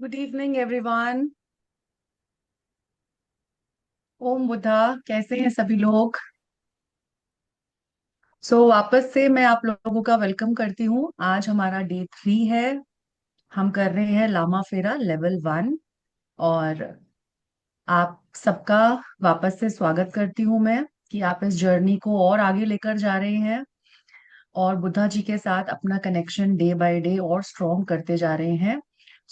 Good evening everyone. Om Buddha. कैसे हैं सभी लोग? वापस से मैं आप लोगों का वेलकम करती हूँ। आज हमारा डे 3 है। हम कर रहे हैं लामा फेरा लेवल 1। और आप सबका वापस से स्वागत करती हूँ मैं कि आप इस जर्नी को और आगे लेकर जा रहे हैं और बुद्धा जी के साथ अपना कनेक्शन डे बाय डे और स्ट्रॉन्ग करते जा रहे हैं।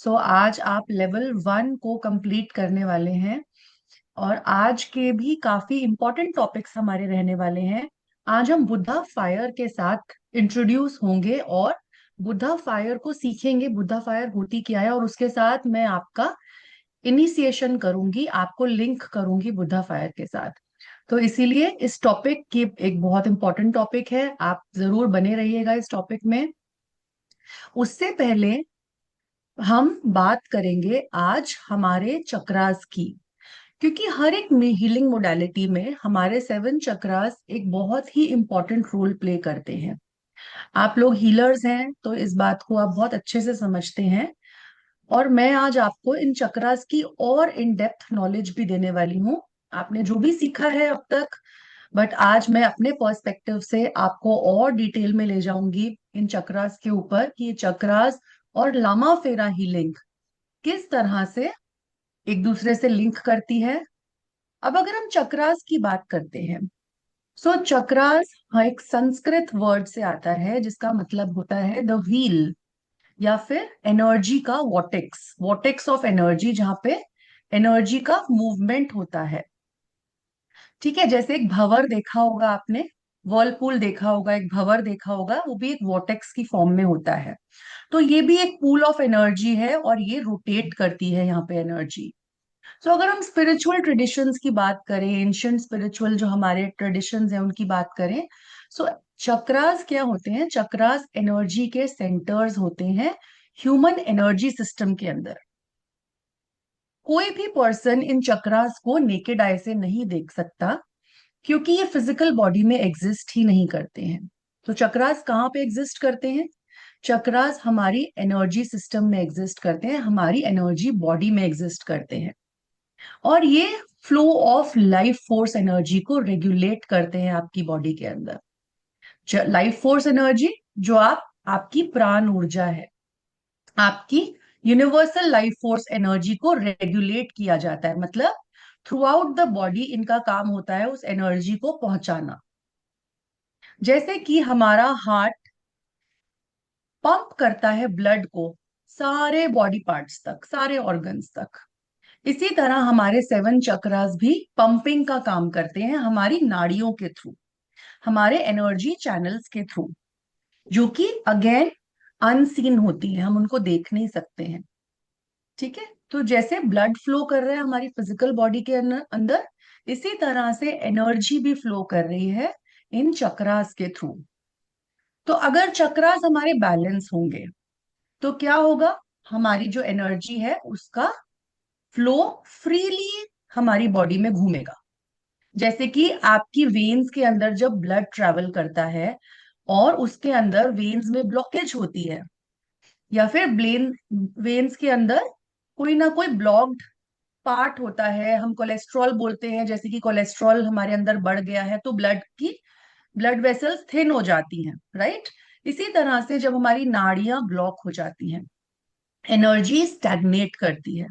आज आप लेवल 1 को कंप्लीट करने वाले हैं। और आज के भी काफी इंपॉर्टेंट टॉपिक्स हमारे रहने वाले हैं। आज हम बुद्धा फायर के साथ इंट्रोड्यूस होंगे और बुद्धा फायर को सीखेंगे। बुद्धा फायर होती क्या है और उसके साथ मैं आपका इनिशिएशन करूंगी, आपको लिंक करूंगी बुद्धा फायर के साथ। तो इसीलिए इस टॉपिक की एक बहुत इंपॉर्टेंट टॉपिक है, आप जरूर बने रहिएगा इस टॉपिक में। उससे पहले हम बात करेंगे आज हमारे चक्रास की, क्योंकि हर एक हीलिंग मोडालिटी में हमारे 7 चक्रास एक बहुत ही इंपॉर्टेंट रोल प्ले करते हैं। आप लोग हीलर्स हैं तो इस बात को आप बहुत अच्छे से समझते हैं। और मैं आज आपको इन चक्रास की और इन डेप्थ नॉलेज भी देने वाली हूँ। आपने जो भी सीखा है अब तक, बट आज मैं अपने पर्सपेक्टिव से आपको और डिटेल में ले जाऊंगी इन चक्रास के ऊपर कि ये चक्रास और लामा फेरा हीलिंग किस तरह से एक दूसरे से लिंक करती है। अब अगर हम चक्रास की बात करते हैं, चक्रास एक संस्कृत वर्ड से आता है जिसका मतलब होता है द व्हील, या फिर एनर्जी का वॉटेक्स, वॉटेक्स ऑफ एनर्जी, जहां पे एनर्जी का मूवमेंट होता है। ठीक है, जैसे एक भंवर देखा होगा आपने, वर्लपूल देखा होगा, एक भंवर देखा होगा, वो भी एक वॉटेक्स की फॉर्म में होता है। तो ये भी एक पूल ऑफ एनर्जी है और ये रोटेट करती है यहाँ पे एनर्जी। अगर हम स्पिरिचुअल ट्रेडिशंस की बात करें, एंशियंट स्पिरिचुअल जो हमारे ट्रेडिशंस हैं उनकी बात करें, सो चक्रास क्या होते हैं? चक्रास एनर्जी के सेंटर्स होते हैं ह्यूमन एनर्जी सिस्टम के अंदर। कोई भी पर्सन इन चक्रास को नेकेड आई से नहीं देख सकता, क्योंकि ये फिजिकल बॉडी में एग्जिस्ट ही नहीं करते हैं। तो चक्रास कहाँ पे एग्जिस्ट करते हैं? चक्रास हमारी एनर्जी सिस्टम में एग्जिस्ट करते हैं, हमारी एनर्जी बॉडी में एग्जिस्ट करते हैं। और ये flow of life force energy को रेगुलेट करते हैं आपकी बॉडी के अंदर। लाइफ फोर्स एनर्जी जो आपकी प्राण ऊर्जा है, आपकी यूनिवर्सल लाइफ फोर्स एनर्जी को रेगुलेट किया जाता है। मतलब थ्रू आउट द बॉडी इनका काम होता है उस एनर्जी को पहुंचाना। जैसे कि हमारा हार्ट पंप करता है ब्लड को सारे बॉडी पार्ट्स तक, सारे ऑर्गन्स तक, इसी तरह हमारे 7 चक्रास भी पंपिंग का काम करते हैं हमारी नाड़ियों के थ्रू, हमारे एनर्जी चैनल्स के थ्रू, जो कि अगेन अनसीन होती है, हम उनको देख नहीं सकते हैं। ठीक है, तो जैसे ब्लड फ्लो कर रहा है हमारी फिजिकल बॉडी के अंदर, इसी तरह से एनर्जी भी फ्लो कर रही है इन चक्रास के थ्रू। तो अगर चक्रास हमारे बैलेंस होंगे तो क्या होगा? हमारी जो एनर्जी है उसका फ्लो फ्रीली हमारी बॉडी में घूमेगा। जैसे कि आपकी वेन्स के अंदर जब ब्लड ट्रेवल करता है और उसके अंदर वेन्स में ब्लॉकेज होती है, या फिर ब्लेन वेन्स के अंदर कोई ना कोई ब्लॉक्ड पार्ट होता है, हम कोलेस्ट्रॉल बोलते हैं, जैसे कि कोलेस्ट्रॉल हमारे अंदर बढ़ गया है तो ब्लड वेसल्स थिन हो जाती हैं, राइट। इसी तरह से जब हमारी नाड़ियां ब्लॉक हो जाती हैं, एनर्जी स्टैग्नेट करती है,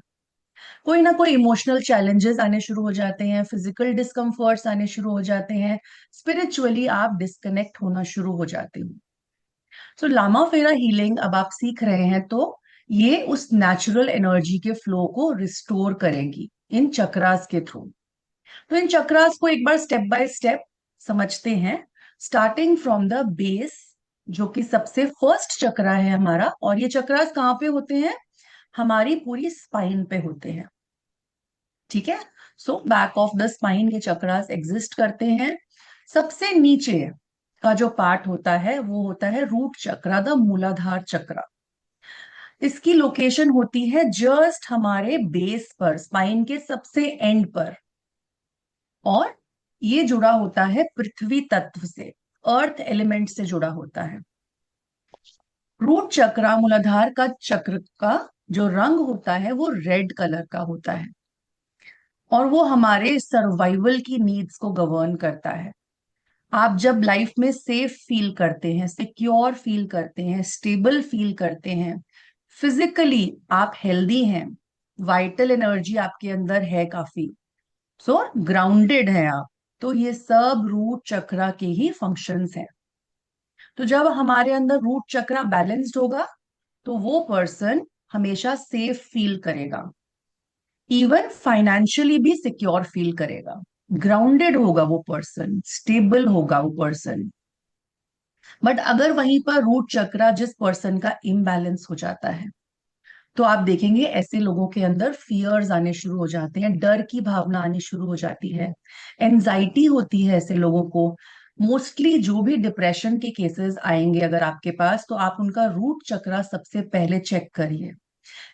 कोई ना कोई इमोशनल चैलेंजेस आने शुरू हो जाते हैं, फिजिकल डिस्कम्फर्ट्स आने शुरू हो जाते हैं, स्पिरिचुअली आप डिस्कनेक्ट होना शुरू हो जाते हो। लामा फेरा हीलिंग अब आप सीख रहे हैं तो ये उस नेचुरल एनर्जी के फ्लो को रिस्टोर करेगी इन चक्रास के थ्रू। तो इन चक्रास को एक बार स्टेप बाय स्टेप समझते हैं, स्टार्टिंग फ्रॉम द बेस, जो कि सबसे फर्स्ट चक्रा है हमारा। और ये चक्रास कहाँ पे होते हैं? हमारी पूरी स्पाइन पे होते हैं। ठीक है, बैक ऑफ द स्पाइन ये चक्रास एग्जिस्ट करते हैं। सबसे नीचे का जो पार्ट होता है वो होता है रूट चक्रा, द मूलाधार चक्रा। इसकी लोकेशन होती है जस्ट हमारे बेस पर, स्पाइन के सबसे एंड पर। और ये जुड़ा होता है पृथ्वी तत्व से, अर्थ एलिमेंट से जुड़ा होता है। रूट चक्रा मूलाधार का चक्र का जो रंग होता है वो रेड कलर का होता है, और वो हमारे सर्वाइवल की नीड्स को गवर्न करता है। आप जब लाइफ में सेफ फील करते हैं, सिक्योर फील करते हैं, स्टेबल फील करते हैं, फिजिकली आप हेल्दी हैं, वाइटल एनर्जी आपके अंदर है काफी, सो ग्राउंडेड है आप, तो ये सब रूट चक्रा के ही फंक्शंस हैं। तो जब हमारे अंदर रूट चक्रा बैलेंस्ड होगा तो वो पर्सन हमेशा सेफ फील करेगा, इवन फाइनेंशियली भी सिक्योर फील करेगा, ग्राउंडेड होगा वो पर्सन, स्टेबल होगा वो पर्सन। बट अगर वहीं पर रूट चक्रा जिस पर्सन का इम्बैलेंस हो जाता है, तो आप देखेंगे ऐसे लोगों के अंदर फियर्स आने शुरू हो जाते हैं, डर की भावना आनी शुरू हो जाती है, एनजाइटी होती है ऐसे लोगों को। मोस्टली जो भी डिप्रेशन के केसेस आएंगे अगर आपके पास, तो आप उनका रूट चक्रा सबसे पहले चेक करिए।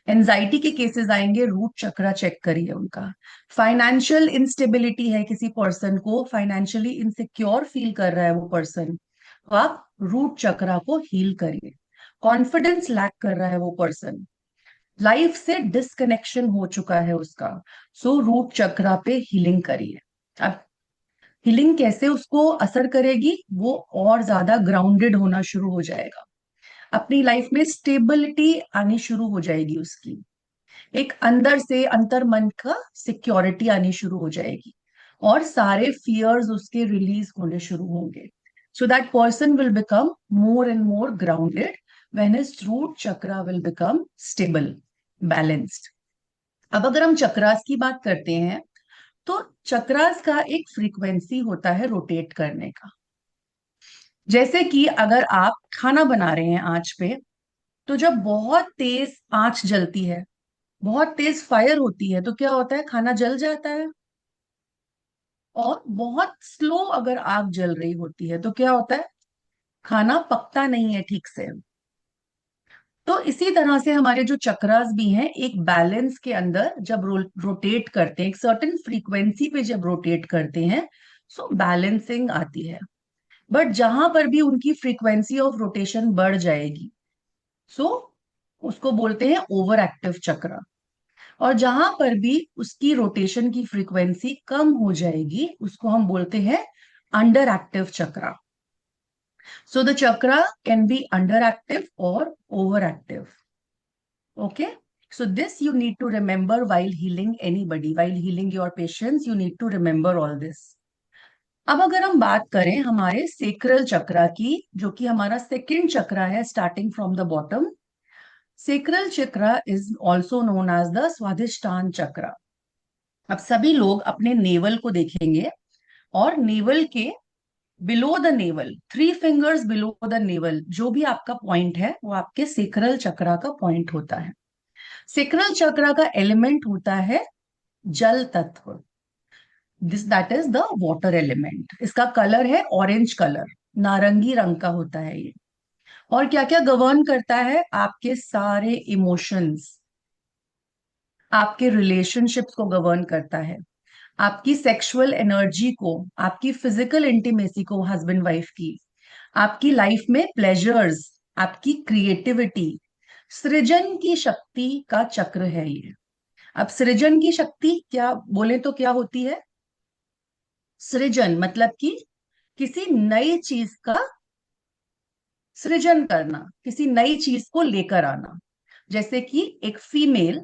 एनजाइटी के केसेस आएंगे, रूट चक्रा चेक करिए उनका। फाइनेंशियल इंस्टेबिलिटी है, किसी पर्सन को फाइनेंशियली इनसिक्योर फील कर रहा है वो पर्सन, तो आप रूट चक्रा को हील करिए। कॉन्फिडेंस लैक कर रहा है वो पर्सन, लाइफ से डिस्कनेक्शन हो चुका है उसका, सो रूट चक्रा पे हीलिंग करिए। अब हीलिंग कैसे उसको असर करेगी, वो और ज्यादा ग्राउंडेड होना शुरू हो जाएगा, अपनी लाइफ में स्टेबिलिटी आनी शुरू हो जाएगी उसकी, एक अंदर से अंतर मन का सिक्योरिटी आनी शुरू हो जाएगी, और सारे फियर्स उसके रिलीज होने शुरू होंगे। So that person will become more and more grounded when his root chakra will become stable, balanced. अब अगर हम चक्रास की बात करते हैं, तो चक्रास का एक फ्रीक्वेंसी होता है रोटेट करने का। जैसे कि अगर आप खाना बना रहे हैं आंच पे, तो जब बहुत तेज आंच जलती है, बहुत तेज फायर होती है, तो क्या होता है, खाना जल जाता है। और बहुत स्लो अगर आग जल रही होती है तो क्या होता है, खाना पकता नहीं है ठीक से। तो इसी तरह से हमारे जो चक्रास भी हैं, एक बैलेंस के अंदर जब रोटेट करते हैं, एक सर्टेन फ्रीक्वेंसी पे जब रोटेट करते हैं, सो बैलेंसिंग आती है। बट जहां पर भी उनकी फ्रीक्वेंसी ऑफ रोटेशन बढ़ जाएगी, सो उसको बोलते हैं ओवर एक्टिव चक्र। और जहां पर भी उसकी रोटेशन की फ्रीक्वेंसी कम हो जाएगी, उसको हम बोलते हैं under active chakra. So the chakra can be under active और over active. Okay, so this you need to remember while healing anybody, while healing your patients, you need to remember all this. अब अगर हम बात करें हमारे सेक्रल चक्रा की, जो कि हमारा सेकंड चक्रा है starting from the bottom, sacral chakra is also known as the Swadhisthana chakra. अब सभी लोग अपने नेवल को देखेंगे, और नेवल के below the naval, 3 fingers below the naval, जो भी आपका पॉइंट है वो आपके सेक्रल चक्रा का पॉइंट होता है। सेक्रल चक्रा का एलिमेंट होता है जल तत्व, this that is the water element. इसका कलर है ऑरेंज कलर, नारंगी रंग का होता है ये। और क्या क्या गवर्न करता है, आपके सारे इमोशंस, आपके रिलेशनशिप्स को गवर्न करता है, आपकी सेक्सुअल एनर्जी को, आपकी फिजिकल इंटीमेसी को हस्बैंड वाइफ की, आपकी लाइफ में प्लेजर्स, आपकी क्रिएटिविटी, सृजन की शक्ति का चक्र है ये। अब सृजन की शक्ति क्या बोले तो क्या होती है, सृजन मतलब कि किसी नई चीज का सृजन करना, किसी नई चीज को लेकर आना। जैसे कि एक female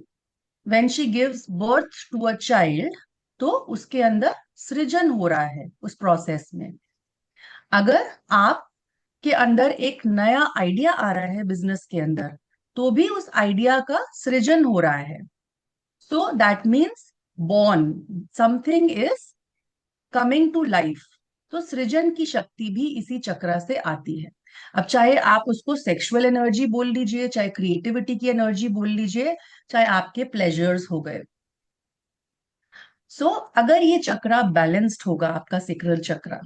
when she gives birth to a child, तो उसके अंदर सृजन हो रहा है उस प्रोसेस में। अगर आप के अंदर एक नया आइडिया आ रहा है बिजनेस के अंदर, तो भी उस आइडिया का सृजन हो रहा है। So that means born, something is coming to life. तो सृजन की शक्ति भी इसी चक्र से आती है। अब चाहे आप उसको सेक्सुअल एनर्जी बोल लीजिए, चाहे क्रिएटिविटी की एनर्जी बोल लीजिए, चाहे आपके प्लेजर्स हो गए। अगर ये चक्रा बैलेंस्ड होगा, आपका सेक्रल चक्रा,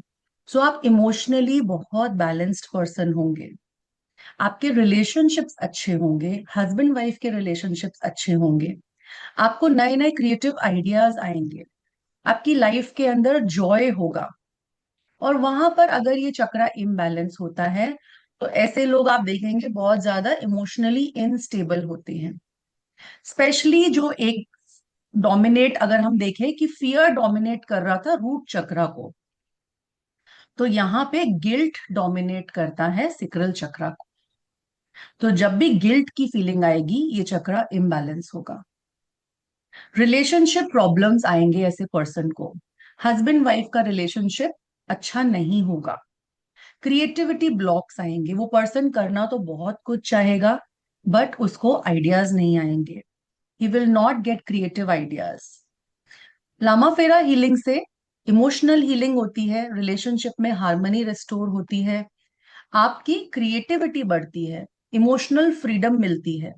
आप इमोशनली बहुत बैलेंस्ड पर्सन होंगे, आपके रिलेशनशिप्स अच्छे होंगे, हस्बैंड वाइफ के रिलेशनशिप्स अच्छे होंगे, आपको नए नए क्रिएटिव आइडियाज आएंगे, आपकी लाइफ के अंदर जॉय होगा। और वहां पर अगर ये चक्रा इम्बैलेंस होता है, तो ऐसे लोग आप देखेंगे बहुत ज्यादा इमोशनली इनस्टेबल होते हैं। स्पेशली जो एक डोमिनेट, अगर हम देखें कि फियर डोमिनेट कर रहा था रूट चक्रा को, तो यहाँ पे गिल्ट डोमिनेट करता है सिक्रल चक्रा को। तो जब भी गिल्ट की फीलिंग आएगी, ये चक्रा इम्बैलेंस होगा। रिलेशनशिप प्रॉब्लम्स आएंगे ऐसे पर्सन को। हस्बैंड वाइफ का रिलेशनशिप अच्छा नहीं होगा। क्रिएटिविटी ब्लॉक्स आएंगे। वो पर्सन करना तो बहुत कुछ चाहेगा, बट उसको आइडियाज नहीं आएंगे। He will not get creative ideas. Lama Fera healing से इमोशनल हीलिंग होती है, रिलेशनशिप में हार्मनी रिस्टोर होती है, आपकी क्रिएटिविटी बढ़ती है, इमोशनल फ्रीडम मिलती है।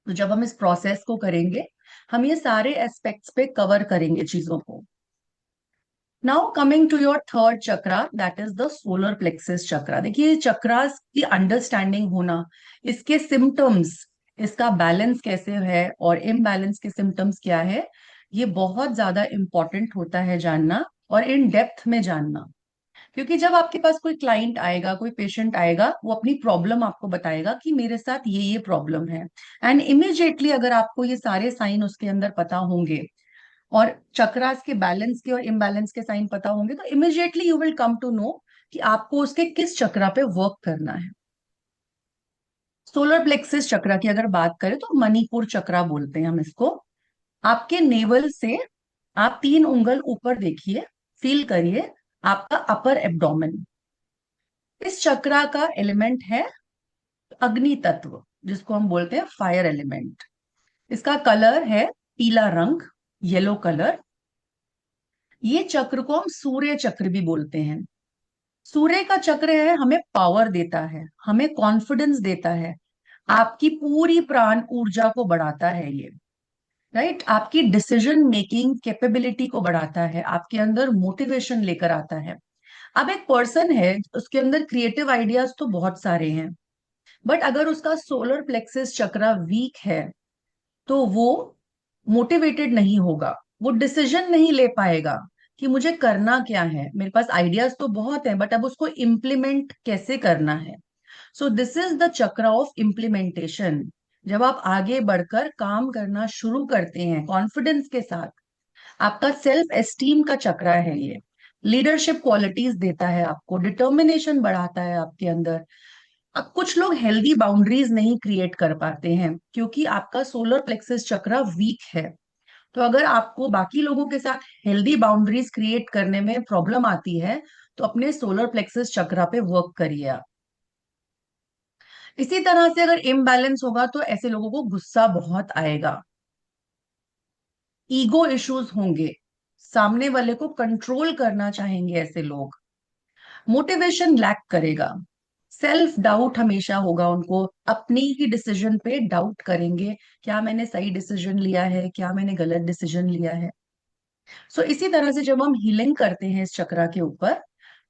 तो जब हम इस प्रोसेस को करेंगे, हम ये सारे एस्पेक्ट्स पे कवर करेंगे चीजों को। Now coming to your third chakra, that is the solar plexus chakra. देखिए, चक्रास की अंडरस्टैंडिंग होना, इसके सिम्टम्स, इसका बैलेंस कैसे है और इम्बैलेंस के सिम्टम्स क्या है, ये बहुत ज्यादा इंपॉर्टेंट होता है जानना, और इन डेप्थ में जानना। क्योंकि जब आपके पास कोई क्लाइंट आएगा, कोई पेशेंट आएगा, वो अपनी प्रॉब्लम आपको बताएगा कि मेरे साथ ये प्रॉब्लम है, एंड इमिजिएटली अगर आपको ये सारे साइन उसके अंदर पता होंगे, और चक्रास के बैलेंस के और इम्बैलेंस के साइन पता होंगे, तो immediately you will come to know कि आपको उसके किस चक्रा पे वर्क करना है। सोलर प्लेक्सिस चक्रा की अगर बात करें तो मणिपुर चक्रा बोलते हैं हम इसको। आपके नेवल से आप 3 उंगल ऊपर देखिए, फील करिए आपका अपर एब्डोमेन। इस चक्रा का एलिमेंट है अग्नि तत्व, जिसको हम बोलते हैं फायर एलिमेंट। इसका कलर है पीला रंग, येलो कलर। ये चक्र को हम सूर्य चक्र भी बोलते हैं। सूर्य का चक्र है, हमें पावर देता है, हमें कॉन्फिडेंस देता है, आपकी पूरी प्राण ऊर्जा को बढ़ाता है ये। राइट, आपकी डिसीजन मेकिंग कैपेबिलिटी को बढ़ाता है, आपके अंदर मोटिवेशन लेकर आता है। अब एक पर्सन है, उसके अंदर क्रिएटिव आइडियाज तो बहुत सारे हैं, बट अगर उसका सोलर प्लेक्सिस चक्रा वीक है, तो वो मोटिवेटेड नहीं होगा, वो डिसीजन नहीं ले पाएगा कि मुझे करना क्या है। मेरे पास आइडियाज तो बहुत हैं, बट अब उसको इम्प्लीमेंट कैसे करना है। सो दिस इज द चक्र ऑफ इम्प्लीमेंटेशन। जब आप आगे बढ़कर काम करना शुरू करते हैं कॉन्फिडेंस के साथ, आपका सेल्फ एस्टीम का चक्र है ये। लीडरशिप क्वालिटीज देता है आपको, डिटर्मिनेशन बढ़ाता है आपके अंदर। अब कुछ लोग हेल्दी बाउंड्रीज नहीं क्रिएट कर पाते हैं क्योंकि आपका सोलर प्लेक्सस चक्र वीक है। तो अगर आपको बाकी लोगों के साथ हेल्दी बाउंड्रीज क्रिएट करने में प्रॉब्लम आती है, तो अपने सोलर प्लेक्सस चक्र पे वर्क करिए आप। इसी तरह से अगर इम्बैलेंस होगा, तो ऐसे लोगों को गुस्सा बहुत आएगा, ईगो इश्यूज होंगे, सामने वाले को कंट्रोल करना चाहेंगे ऐसे लोग, मोटिवेशन लैक करेगा, सेल्फ डाउट हमेशा होगा उनको, अपनी ही डिसीजन पे डाउट करेंगे, क्या मैंने सही डिसीजन लिया है, क्या मैंने गलत डिसीजन लिया है। सो इसी तरह से जब हम हीलिंग करते हैं इस चक्रा के ऊपर,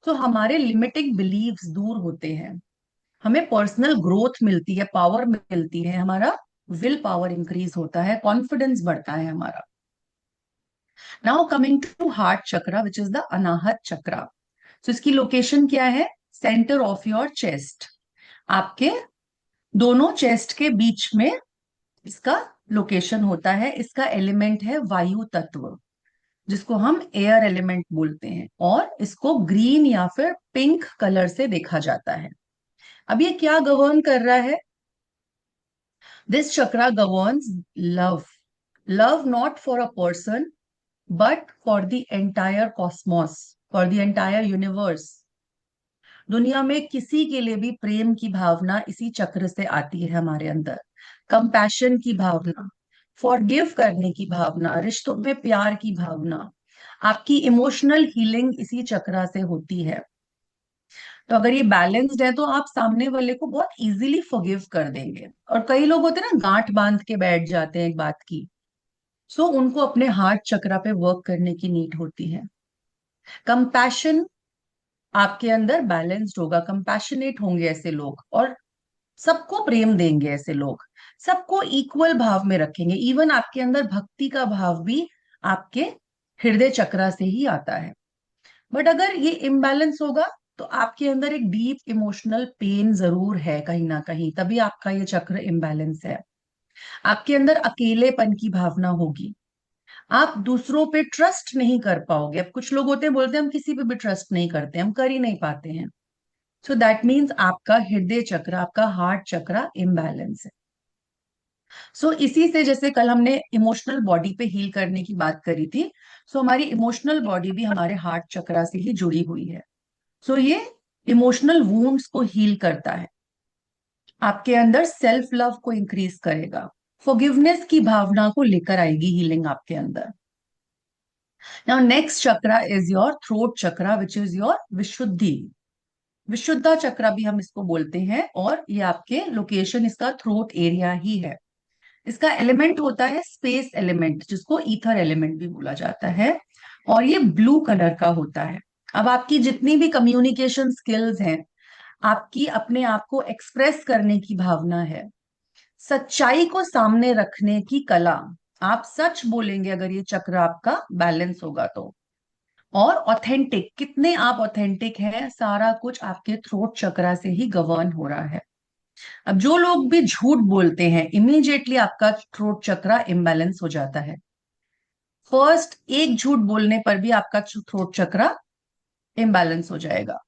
तो हमारे लिमिटिंग बिलीव्स दूर होते हैं, हमें पर्सनल ग्रोथ मिलती है, पावर मिलती है, हमारा विल पावर इंक्रीज होता है, कॉन्फिडेंस बढ़ता है हमारा। Now coming to heart chakra, which is the Anahata chakra. तो इसकी लोकेशन क्या है? सेंटर ऑफ योर चेस्ट, आपके दोनों चेस्ट के बीच में इसका लोकेशन होता है। इसका एलिमेंट है वायु तत्व, जिसको हम एयर एलिमेंट बोलते हैं, और इसको ग्रीन या फिर पिंक कलर से देखा जाता है। अब ये क्या गवर्न कर रहा है? This chakra governs love. Love not for a person, but for the entire Cosmos, for the entire universe. दुनिया में किसी के लिए भी प्रेम की भावना इसी चक्र से आती है हमारे अंदर। कंपैशन की भावना, फॉरगिव करने की भावना, रिश्तों में प्यार की भावना, आपकी इमोशनल हीलिंग इसी चक्र से होती है। तो अगर ये बैलेंस्ड है, तो आप सामने वाले को बहुत इजीली फॉरगिव कर देंगे। और कई लोग होते हैं ना, गांठ बांध के बैठ जाते हैं एक बात की। सो उनको अपने हार्ट चक्र पे वर्क करने की नीड होती है। कंपैशन आपके अंदर बैलेंस्ड होगा, कंपैशनेट होंगे ऐसे लोग, और सबको प्रेम देंगे ऐसे लोग, सबको इक्वल भाव में रखेंगे। इवन आपके अंदर भक्ति का भाव भी आपके हृदय चक्र से ही आता है। बट अगर ये इम्बैलेंस होगा, तो आपके अंदर एक डीप इमोशनल पेन जरूर है कहीं ना कहीं, तभी आपका ये चक्र इम्बैलेंस है। आपके अंदर अकेलेपन की भावना होगी। आप दूसरों पे ट्रस्ट नहीं कर पाओगे। अब कुछ लोग होते हैं, बोलते हैं हम किसी पे भी ट्रस्ट नहीं करते, हम कर ही नहीं पाते हैं। सो दैट मीन्स आपका हृदय चक्र, आपका हार्ट चक्र इम्बैलेंस है। सो इसी से, जैसे कल हमने इमोशनल बॉडी पे हील करने की बात करी थी, सो हमारी इमोशनल बॉडी भी हमारे हार्ट चक्र से ही जुड़ी हुई है। सो ये इमोशनल वूंड्स को हील करता है, आपके अंदर सेल्फ लव को इंक्रीज करेगा, फॉरगिवनेस की भावना को लेकर आएगी हीलिंग आपके अंदर। Now next chakra is your throat chakra, which is your Vishuddhi. Vishuddha chakra भी हम इसको बोलते हैं, और ये आपके लोकेशन, इसका थ्रोट एरिया ही है। इसका एलिमेंट होता है स्पेस एलिमेंट, जिसको ईथर एलिमेंट भी बोला जाता है, और ये ब्लू कलर का होता है। अब आपकी जितनी भी कम्युनिकेशन स्किल्स हैं, आपकी अपने आप को एक्सप्रेस करने की भावना है, सच्चाई को सामने रखने की कला, आप सच बोलेंगे अगर ये चक्र आपका बैलेंस होगा तो। और ऑथेंटिक, कितने आप ऑथेंटिक हैं, सारा कुछ आपके थ्रोट चक्रा से ही गवर्न हो रहा है। अब जो लोग भी झूठ बोलते हैं, इमीडिएटली आपका थ्रोट चक्रा इम्बैलेंस हो जाता है। फर्स्ट एक झूठ बोलने पर भी आपका थ्रोट चक्रा इम्बैलेंस हो जाएगा।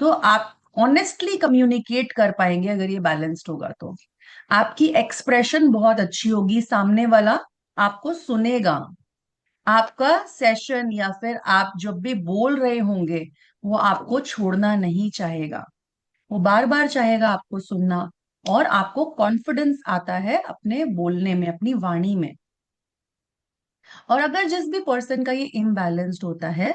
तो आप ऑनेस्टली कम्युनिकेट कर पाएंगे अगर ये बैलेंस्ड होगा तो। आपकी एक्सप्रेशन बहुत अच्छी होगी, सामने वाला आपको सुनेगा। आपका सेशन या फिर आप जब भी बोल रहे होंगे, वो आपको छोड़ना नहीं चाहेगा, वो बार बार चाहेगा आपको सुनना। और आपको कॉन्फिडेंस आता है अपने बोलने में, अपनी वाणी में। और अगर जिस भी पर्सन का ये इम्बैलेंस्ड होता है,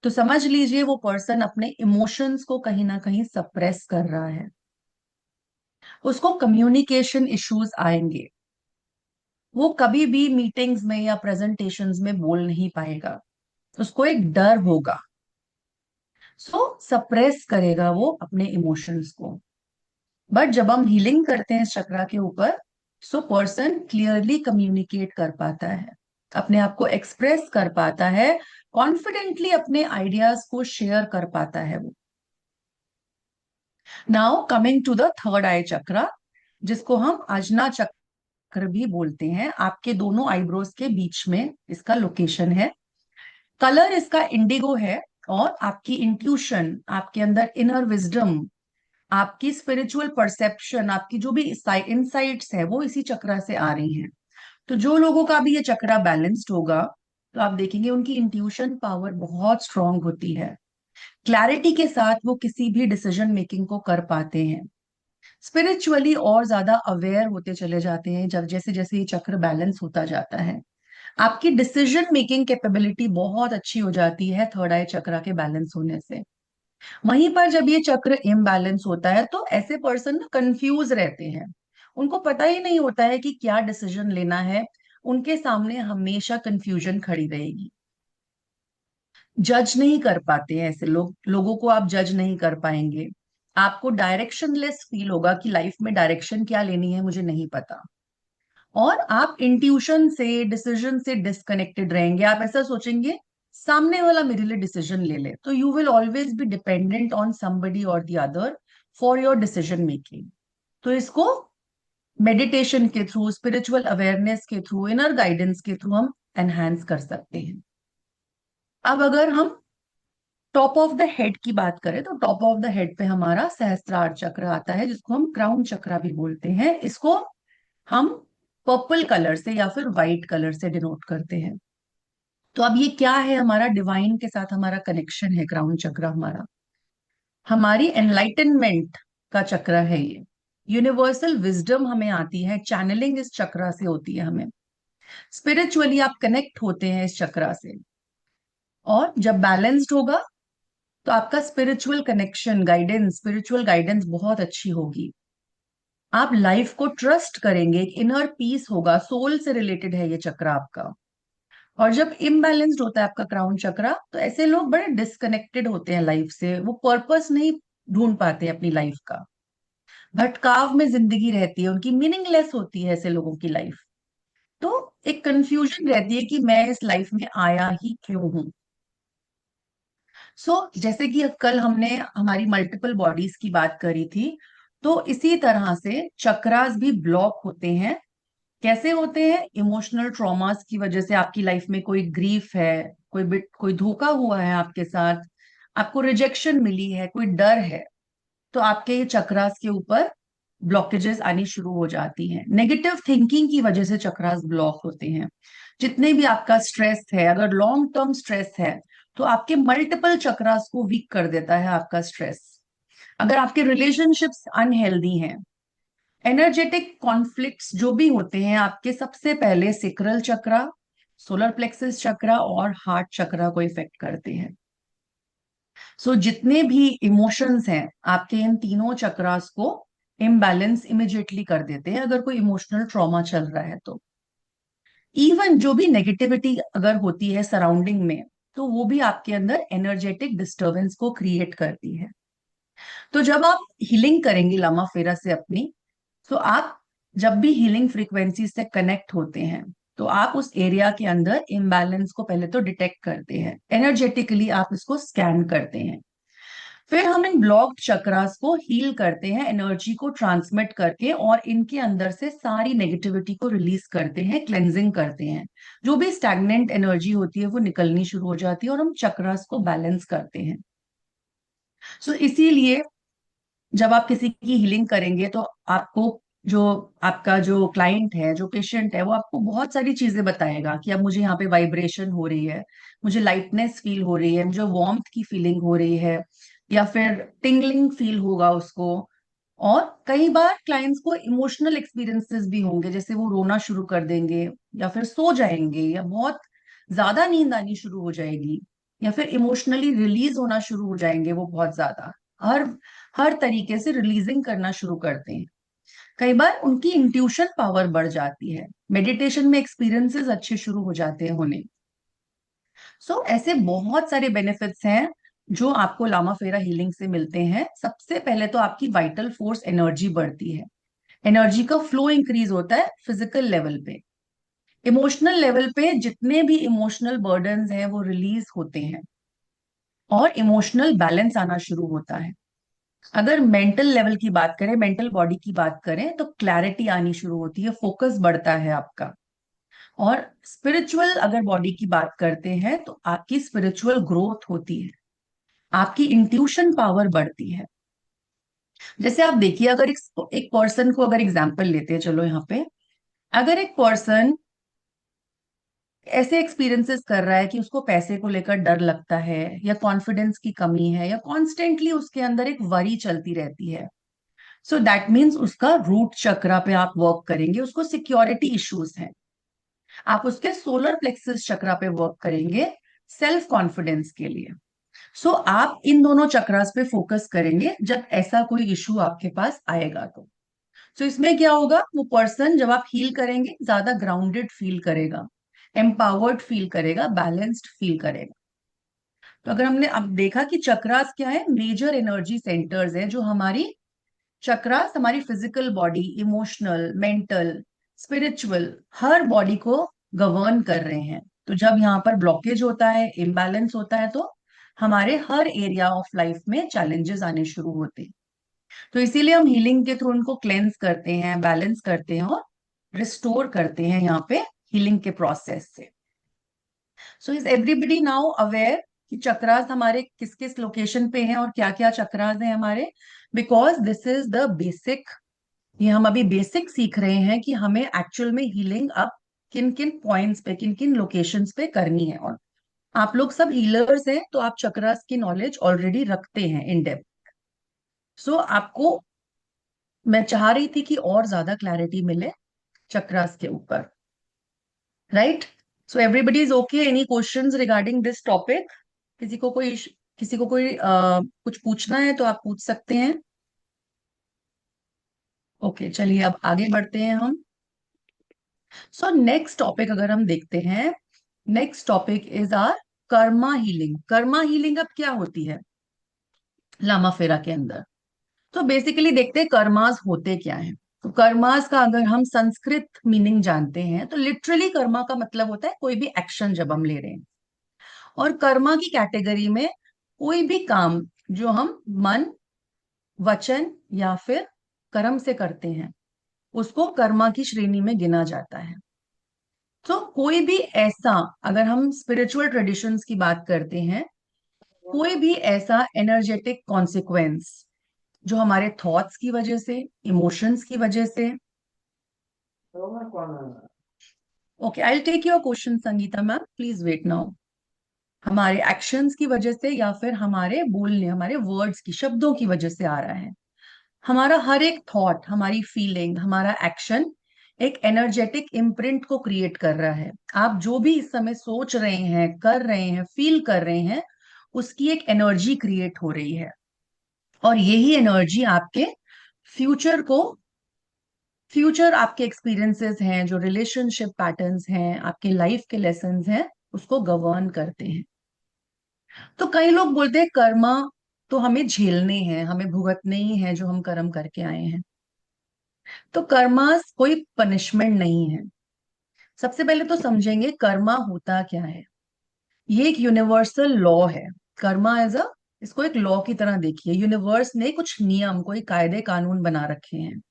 तो समझ लीजिए वो पर्सन अपने इमोशंस को कहीं ना कहीं सप्रेस कर रहा है। उसको कम्युनिकेशन इश्यूज आएंगे, वो कभी भी मीटिंग्स में या प्रेजेंटेशंस में बोल नहीं पाएगा, उसको एक डर होगा। सो सप्रेस करेगा वो अपने इमोशंस को। बट जब हम हीलिंग करते हैं इस चक्रा के ऊपर, सो पर्सन क्लियरली कम्युनिकेट कर पाता है, अपने आप को एक्सप्रेस कर पाता है, कॉन्फिडेंटली अपने आइडियाज को शेयर कर पाता है वो। Now coming to the third eye chakra, जिसको हम अजना चक्र भी बोलते हैं। आपके दोनों आईब्रोज के बीच में इसका लोकेशन है। कलर इसका इंडिगो है। और आपकी इंट्यूशन, आपके अंदर इनर विजडम, आपकी स्पिरिचुअल परसेप्शन, आपकी जो भी इनसाइट्स है, वो इसी चक्रा से आ रही हैं। तो जो लोगों का भी ये चक्रा बैलेंस्ड होगा, तो आप देखेंगे उनकी इंट्यूशन पावर बहुत स्ट्रांग होती है। क्लैरिटी के साथ वो किसी भी डिसीजन मेकिंग को कर पाते हैं। स्पिरिचुअली और ज्यादा अवेयर होते चले जाते हैं जब जैसे जैसे ये चक्र बैलेंस होता जाता है। आपकी डिसीजन मेकिंग कैपेबिलिटी बहुत अच्छी हो जाती है थर्ड आई चक्रा के बैलेंस होने से। वहीं पर जब ये चक्र इम्बैलेंस होता है, तो ऐसे पर्सन ना कंफ्यूज रहते हैं, उनको पता ही नहीं होता है कि क्या डिसीजन लेना है। उनके सामने हमेशा कंफ्यूजन खड़ी रहेगी। जज नहीं कर पाते हैं ऐसे लोग, लोगों को आप जज नहीं कर पाएंगे। आपको डायरेक्शनलेस फील होगा कि लाइफ में डायरेक्शन क्या लेनी है मुझे नहीं पता। और आप इंट्यूशन से, डिसीजन से डिस्कनेक्टेड रहेंगे। आप ऐसा सोचेंगे सामने वाला मेरे लिए डिसीजन ले ले, तो you will always be dependent on somebody or the other for your decision making. तो इसको मेडिटेशन के थ्रू, स्पिरिचुअल अवेयरनेस के थ्रू, इनर गाइडेंस के थ्रू हम एनहांस कर सकते हैं। अब अगर हम टॉप ऑफ द हेड की बात करें, तो टॉप ऑफ द हेड पे हमारा सहस्त्रार चक्र आता है, जिसको हम क्राउन चक्र भी बोलते हैं। इसको हम पर्पल कलर से या फिर व्हाइट कलर से डिनोट करते हैं। तो अब ये क्या है, हमारा डिवाइन के साथ हमारा कनेक्शन है क्राउन चक्र हमारा, हमारी एनलाइटनमेंट का चक्र है ये। यूनिवर्सल विजडम हमें आती है, चैनलिंग इस चक्र से होती है हमें। स्पिरिचुअली आप कनेक्ट होते हैं इस चक्र से। और जब बैलेंस्ड होगा, तो आपका spiritual connection, guidance, spiritual guidance बहुत अच्छी होगी। आप लाइफ को ट्रस्ट करेंगे, एक इनर पीस होगा, सोल से रिलेटेड है ये चक्र आपका। और जब इम्बैलेंस्ड होता है आपका क्राउन चक्रा, तो ऐसे लोग बड़े डिस्कनेक्टेड होते हैं लाइफ से, वो पर्पस नहीं ढूंढ पाते अपनी लाइफ का, भटकाव में जिंदगी रहती है उनकी, मीनिंगलेस होती है ऐसे लोगों की लाइफ। तो एक कंफ्यूजन रहती है कि मैं इस लाइफ में आया ही क्यों हूं। जैसे कि कल हमने हमारी मल्टीपल बॉडीज की बात करी थी, तो इसी तरह से चक्रास भी ब्लॉक होते हैं कैसे होते हैं? इमोशनल ट्रॉमास की वजह से, आपकी लाइफ में कोई ग्रीफ है, कोई धोखा हुआ है आपके साथ, आपको रिजेक्शन मिली है, कोई डर है, तो आपके ये चक्रास के ऊपर ब्लॉकेजेस आनी शुरू हो जाती हैं। नेगेटिव थिंकिंग की वजह से चक्रास ब्लॉक होते हैं। जितने भी आपका स्ट्रेस है, अगर लॉन्ग टर्म स्ट्रेस है, तो आपके मल्टीपल चक्रास को वीक कर देता है आपका स्ट्रेस। अगर आपके रिलेशनशिप्स अनहेल्दी हैं, एनर्जेटिक कॉन्फ्लिक्ट्स जो भी होते हैं आपके, सबसे पहले सेक्रल चक्रा, सोलर प्लेक्सस चक्रा और हार्ट चक्रा को इफेक्ट करते हैं। जितने भी इमोशंस हैं आपके, इन तीनों चक्रास को इम्बैलेंस इमिजिएटली कर देते हैं अगर कोई इमोशनल ट्रॉमा चल रहा है तो। इवन जो भी नेगेटिविटी अगर होती है सराउंडिंग में, तो वो भी आपके अंदर एनर्जेटिक डिस्टरबेंस को क्रिएट करती है। तो जब आप हीलिंग करेंगे लामा फेरा से अपनी, तो आप जब भी हीलिंग फ्रीक्वेंसी से कनेक्ट होते हैं, तो आप उस एरिया के अंदर इम्बैलेंस को पहले तो डिटेक्ट करते हैं, एनर्जेटिकली आप इसको स्कैन करते हैं। फिर हम इन ब्लॉक्ड चक्रास को हील करते हैं, एनर्जी को ट्रांसमिट करके, और इनके अंदर से सारी नेगेटिविटी को रिलीज करते हैं, क्लेंजिंग करते हैं। जो भी स्टैग्नेंट एनर्जी होती है वो निकलनी शुरू हो जाती है, और हम चक्रास को बैलेंस करते हैं। इसीलिए जब आप किसी की हीलिंग करेंगे, तो आपको, जो आपका जो क्लाइंट है, जो पेशेंट है, वो आपको बहुत सारी चीजें बताएगा कि अब मुझे यहाँ पे वाइब्रेशन हो रही है, मुझे लाइटनेस फील हो रही है, मुझे वार्मथ की फीलिंग हो रही है, या फिर टिंगलिंग फील होगा उसको। और कई बार क्लाइंट्स को इमोशनल एक्सपीरियंसेस भी होंगे, जैसे वो रोना शुरू कर देंगे, या फिर सो जाएंगे, या बहुत ज्यादा नींद आनी शुरू हो जाएगी, या फिर इमोशनली रिलीज होना शुरू हो जाएंगे वो बहुत ज्यादा, हर हर तरीके से रिलीजिंग करना शुरू करते हैं। कई बार उनकी इंट्यूशन पावर बढ़ जाती है, मेडिटेशन में एक्सपीरियंसेस अच्छे शुरू हो जाते हैं होने। ऐसे बहुत सारे बेनिफिट्स हैं जो आपको लामा फेरा हीलिंग से मिलते हैं। सबसे पहले तो आपकी वाइटल फोर्स एनर्जी बढ़ती है, एनर्जी का फ्लो इंक्रीज होता है फिजिकल लेवल पे। इमोशनल लेवल पे जितने भी इमोशनल बर्डन्स हैं वो रिलीज होते हैं, और इमोशनल बैलेंस आना शुरू होता है। अगर मेंटल लेवल की बात करें, मेंटल बॉडी की बात करें, तो क्लैरिटी आनी शुरू होती है, फोकस बढ़ता है आपका। और स्पिरिचुअल अगर बॉडी की बात करते हैं, तो आपकी स्पिरिचुअल ग्रोथ होती है, आपकी इंट्यूशन पावर बढ़ती है। जैसे आप देखिए, अगर एक पर्सन को अगर एग्जांपल लेते हैं, चलो यहाँ पे, अगर एक पर्सन ऐसे एक्सपीरियंसेस कर रहा है कि उसको पैसे को लेकर डर लगता है, या कॉन्फिडेंस की कमी है, या कॉन्स्टेंटली उसके अंदर एक वरी चलती रहती है, दैट मीन्स उसका रूट चक्रा पे आप वर्क करेंगे, उसको सिक्योरिटी इश्यूज हैं। आप उसके सोलर प्लेक्सस चक्रा पे वर्क करेंगे, सेल्फ कॉन्फिडेंस के लिए। आप इन दोनों चक्रास पे फोकस करेंगे जब ऐसा कोई इशू आपके पास आएगा तो। इसमें क्या होगा, वो पर्सन जब आप हील करेंगे ज्यादा ग्राउंडेड फील करेगा, एम्पावर्ड फील करेगा, बैलेंस्ड फील करेगा। तो अगर हमने अब देखा कि चक्रास क्या है, मेजर एनर्जी सेंटर्स हैं, जो हमारी चक्रास हमारी physical body, emotional, mental, spiritual, हर बॉडी को गवर्न कर रहे हैं। तो जब यहाँ पर ब्लॉकेज होता है, इम्बैलेंस होता है, तो हमारे हर एरिया ऑफ लाइफ में चैलेंजेस आने शुरू होते हैं। तो इसीलिए हम हीलिंग के थ्रू उनको क्लेंस करते हैं, बैलेंस करते हैं, और रिस्टोर करते हैं यहाँ पे हीलिंग के प्रोसेस से। इज एवरीबडी नाउ अवेयर कि चक्रास हमारे किस किस लोकेशन पे हैं और क्या क्या चक्रास हैं हमारे? Because this is the basic, ये हम अभी बेसिक सीख रहे हैं कि हमें एक्चुअल में हीलिंग अब किन किन पॉइंट्स पे, किन किन लोकेशंस पे करनी है। और आप लोग सब हीलर्स हैं, तो आप चक्रास की नॉलेज ऑलरेडी रखते हैं इन डेप्थ। आपको, मैं चाह रही थी कि और ज्यादा क्लैरिटी मिले चक्रास के ऊपर, right? Everybody is okay? Any questions regarding this topic? किसी को कोई कुछ पूछना है तो आप पूछ सकते हैं। ओके, चलिए अब आगे बढ़ते हैं हम। नेक्स्ट टॉपिक अगर हम देखते हैं, next topic is our karma healing. Karma healing अब क्या होती है लामा फेरा के अंदर? बेसिकली देखते हैं कर्मास होते क्या हैं। कर्मास का अगर हम संस्कृत मीनिंग जानते हैं, तो लिटरली कर्मा का मतलब होता है कोई भी एक्शन जब हम ले रहे हैं। और कर्मा की कैटेगरी में कोई भी काम जो हम मन, वचन या फिर कर्म से करते हैं, उसको कर्मा की श्रेणी में गिना जाता है। तो कोई भी ऐसा, अगर हम स्पिरिचुअल ट्रेडिशंस की बात करते हैं, कोई भी ऐसा एनर्जेटिक कॉन्सिक्वेंस जो हमारे थॉट्स की वजह से, इमोशंस की वजह से, okay I will take your question Sangeeta ma'am, please wait now, हमारे एक्शंस की वजह से या फिर हमारे बोलने, हमारे वर्ड्स की, शब्दों की वजह से आ रहा है। हमारा हर एक थॉट, हमारी फीलिंग, हमारा एक्शन एक एनर्जेटिक इम्प्रिंट को क्रिएट कर रहा है। आप जो भी इस समय सोच रहे हैं, कर रहे हैं, फील कर रहे हैं, उसकी एक एनर्जी क्रिएट हो रही है। और यही एनर्जी आपके फ्यूचर को, फ्यूचर आपके एक्सपीरियंसेस हैं, जो रिलेशनशिप पैटर्न्स हैं, आपके लाइफ के लेसन्स हैं, उसको गवर्न करते हैं। तो कई लोग बोलते हैं कर्मा तो हमें झेलने हैं, हमें भुगतने ही है जो हम कर्म करके आए हैं। तो कर्मा कोई पनिशमेंट नहीं है। सबसे पहले तो समझेंगे कर्मा होता क्या है। ये एक यूनिवर्सल लॉ है। कर्मा एज अ, इसको एक लॉ की तरह देखिए। यूनिवर्स ने कुछ नियम, कोई कायदे कानून बना रखे हैं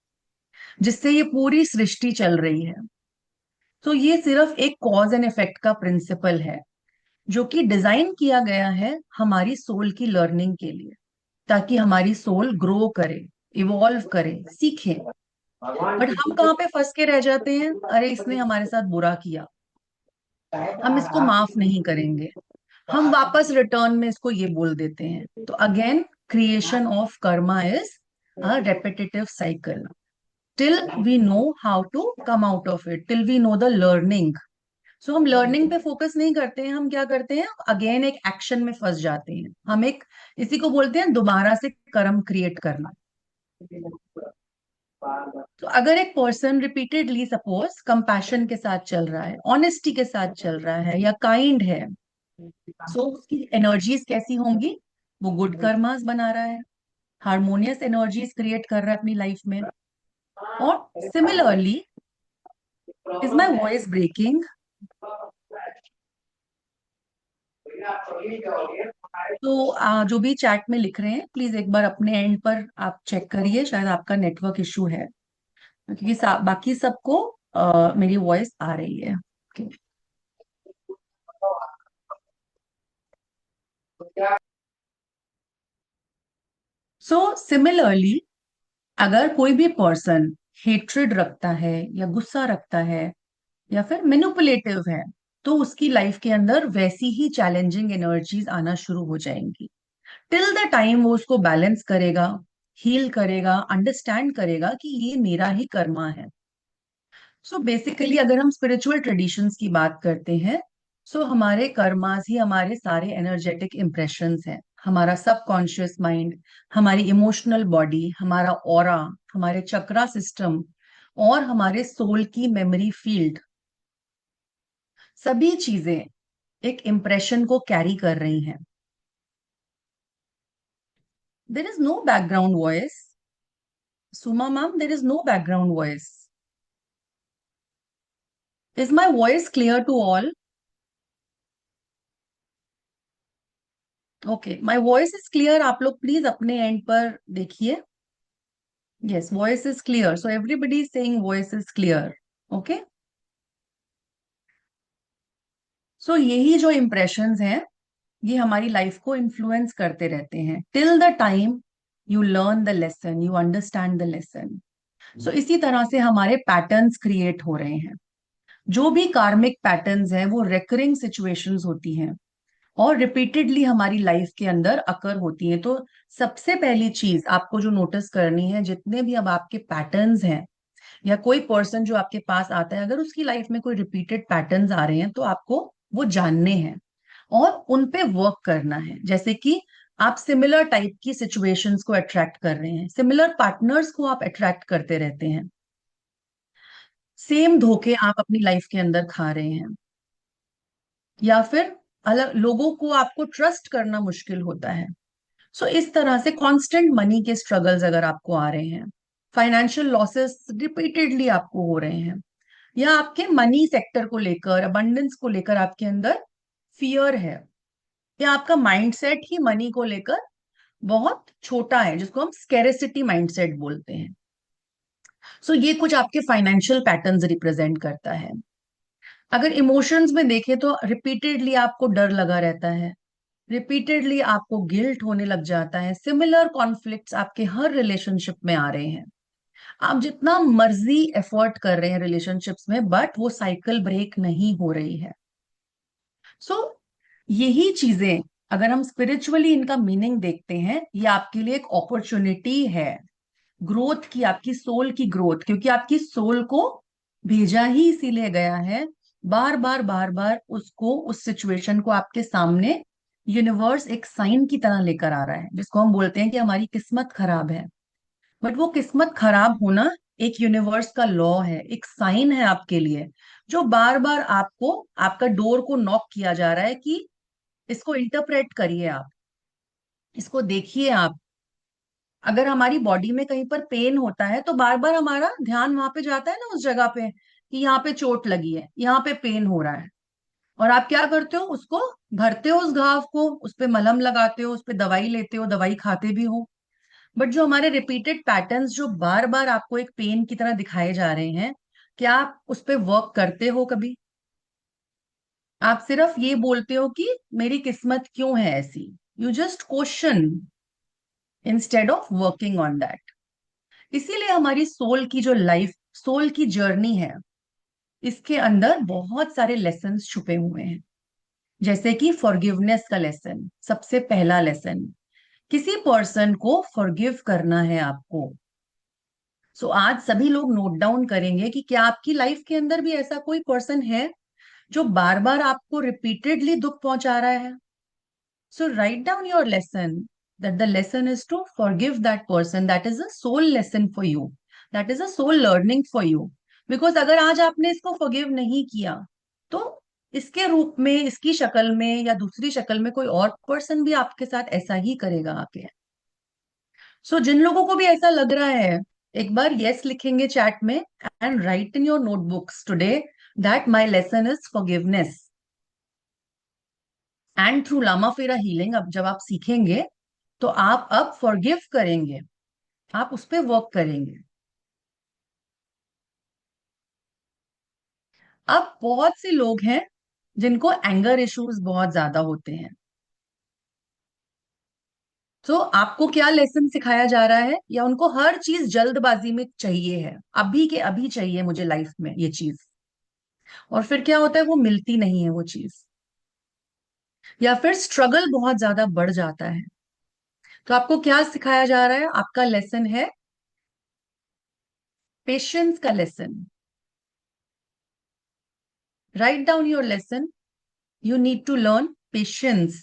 जिससे ये पूरी सृष्टि चल रही है। तो ये सिर्फ एक कॉज एंड इफेक्ट का प्रिंसिपल है जो कि डिजाइन किया गया है हमारी सोल की लर्निंग के लिए, ताकि हमारी सोल ग्रो करे, इवॉल्व करे, सीखे। बट हम कहाँ पे फंस के रह जाते हैं, अरे इसने हमारे साथ बुरा किया, हम इसको माफ नहीं करेंगे, हम वापस रिटर्न में इसको ये बोल देते हैं। तो again, creation of karma is a repetitive cycle till we know how to come out of it, till we know the learning. So हम लर्निंग पे फोकस नहीं करते हैं, हम क्या करते हैं, अगेन एक एक्शन में फंस जाते हैं। हम एक, इसी को बोलते हैं दोबारा से कर्म क्रिएट करना। तो अगर एक पर्सन रिपीटेडली, सपोज कंपैशन के साथ चल रहा है, ऑनेस्टी के साथ चल रहा है, या काइंड है, सो उसकी एनर्जीज कैसी होंगी, वो गुड कर्मास बना रहा है, हार्मोनियस एनर्जीज क्रिएट कर रहा है अपनी लाइफ में। और similarly, is my voice breaking? तो जो भी चैट में लिख रहे हैं, प्लीज एक बार अपने एंड पर आप चेक करिए, शायद आपका नेटवर्क इशू है, क्योंकि बाकी सबको मेरी वॉइस आ रही है। सो सिमिलरली, अगर कोई भी पर्सन हेट्रेड रखता है, या गुस्सा रखता है, या फिर मैनिपुलेटिव है, तो उसकी लाइफ के अंदर वैसी ही चैलेंजिंग एनर्जीज आना शुरू हो जाएंगी, टिल द टाइम वो उसको बैलेंस करेगा, हील करेगा, अंडरस्टैंड करेगा कि ये मेरा ही कर्मा है। सो बेसिकली अगर हम स्पिरिचुअल ट्रेडिशंस की बात करते हैं, सो हमारे कर्मास ही हमारे सारे एनर्जेटिक इंप्रेशंस हैं। हमारा सबकॉन्शियस माइंड, हमारी इमोशनल बॉडी, हमारा ऑरा, हमारे चक्रा सिस्टम, और हमारे सोल की मेमोरी फील्ड, सभी चीजें एक इम्प्रेशन को कैरी कर रही हैं। There is no background voice, Suma ma'am, there is no background voice. Is my voice clear to all? Okay, my voice is clear, आप लोग प्लीज अपने एंड पर देखिए। Yes, voice is clear, so everybody is saying voice is clear. Okay, so यही जो impressions हैं, ये हमारी लाइफ को इन्फ्लुएंस करते रहते हैं till the time you learn the lesson, you understand the lesson. So इसी तरह से हमारे पैटर्न्स क्रिएट हो रहे हैं। जो भी कार्मिक पैटर्न्स हैं, वो रेकरिंग सिचुएशंस होती हैं और रिपीटेडली हमारी लाइफ के अंदर अकर होती हैं। तो सबसे पहली चीज आपको जो नोटिस करनी है, जितने भी अब आपके पैटर्न्स हैं, या कोई पर्सन जो आपके पास आता है, अगर उसकी लाइफ में कोई रिपीटेड पैटर्न्स आ रहे हैं, तो आपको वो जानने हैं और उन पे वर्क करना है। जैसे कि आप सिमिलर टाइप की सिचुएशंस को अट्रैक्ट कर रहे हैं, सिमिलर पार्टनर्स को आप अट्रैक्ट करते रहते हैं, सेम धोखे आप अपनी लाइफ के अंदर खा रहे हैं, या फिर अलग लोगों को आपको ट्रस्ट करना मुश्किल होता है। सो इस तरह से कांस्टेंट मनी के स्ट्रगल्स अगर आपको आ रहे हैं, फाइनेंशियल लॉसेस रिपीटेडली आपको हो रहे हैं, या आपके मनी सेक्टर को लेकर, अबंडेंस को लेकर आपके अंदर फियर है, या आपका माइंडसेट ही मनी को लेकर बहुत छोटा है, जिसको हम स्केरेसिटी माइंडसेट बोलते हैं, सो ये कुछ आपके फाइनेंशियल पैटर्न्स रिप्रेजेंट करता है। अगर इमोशंस में देखें तो रिपीटेडली आपको डर लगा रहता है, रिपीटेडली आपको गिल्ट होने लग जाता है, सिमिलर कॉन्फ्लिक्ट्स आपके हर रिलेशनशिप में आ रहे हैं, आप जितना मर्जी एफर्ट कर रहे हैं रिलेशनशिप्स में बट वो साइकिल ब्रेक नहीं हो रही है। सो यही चीजें, अगर हम स्पिरिचुअली इनका मीनिंग देखते हैं, ये आपके लिए एक अपॉर्चुनिटी है ग्रोथ की, आपकी सोल की ग्रोथ, क्योंकि आपकी सोल को भेजा ही इसीलिए गया है, बार बार उसको, उस सिचुएशन को आपके सामने यूनिवर्स एक साइन की तरह लेकर आ रहा है, जिसको हम बोलते हैं कि हमारी किस्मत खराब है। बट वो किस्मत खराब होना एक यूनिवर्स का लॉ है, एक साइन है आपके लिए, जो बार बार आपको, आपका डोर को नॉक किया जा रहा है कि इसको इंटरप्रेट करिए आप, इसको देखिए आप। अगर हमारी बॉडी में कहीं पर पेन होता है तो बार बार हमारा ध्यान वहां पे जाता है ना, उस जगह पे, कि यहाँ पे चोट लगी है, यहाँ पे पेन हो रहा है, और आप क्या करते हो, उसको भरते हो, उस घाव को, उस पे मलहम लगाते हो, उस पे दवाई लेते हो, दवाई खाते भी हो। बट जो हमारे रिपीटेड पैटर्न्स जो बार बार आपको एक पेन की तरह दिखाए जा रहे हैं, क्या आप उस पे वर्क करते हो कभी? आप सिर्फ ये बोलते हो कि मेरी किस्मत क्यों है ऐसी, you just question instead of working on that. इसीलिए हमारी सोल की जो लाइफ, सोल की जर्नी है, इसके अंदर बहुत सारे लेसन्स छुपे हुए हैं। जैसे कि फॉरगिवनेस का लेसन, सबसे पहला लेसन, किसी पर्सन को फॉरगिव करना है आपको। सो आज सभी लोग नोट डाउन करेंगे कि क्या आपकी लाइफ के अंदर भी ऐसा कोई पर्सन है जो बार बार आपको रिपीटेडली दुख पहुंचा रहा है। So write down your lesson, that the lesson is to forgive that person, that is a soul lesson for you, that is a soul learning for you, because अगर आज आपने इसको forgive नहीं किया तो इसके रूप में, इसकी शक्ल में या दूसरी शक्ल में कोई और पर्सन भी आपके साथ ऐसा ही करेगा आके। सो जिन लोगों को भी ऐसा लग रहा है, एक बार यस लिखेंगे चैट में, and write in your notebooks today that my lesson is forgiveness. And through Lama Fera healing, अब जब आप सीखेंगे तो आप अब फॉरगिव करेंगे, आप उस पर वर्क करेंगे। अब बहुत से लोग हैं जिनको एंगर इश्यूज बहुत ज्यादा होते हैं। तो आपको क्या लेसन सिखाया जा रहा है, या उनको हर चीज जल्दबाजी में चाहिए है, अभी के अभी चाहिए मुझे लाइफ में ये चीज, और फिर क्या होता है, वो मिलती नहीं है वो चीज, या फिर स्ट्रगल बहुत ज्यादा बढ़ जाता है। तो आपको क्या सिखाया जा रहा है, आपका लेसन है पेशेंस का lesson. Write down your lesson, you need to learn patience.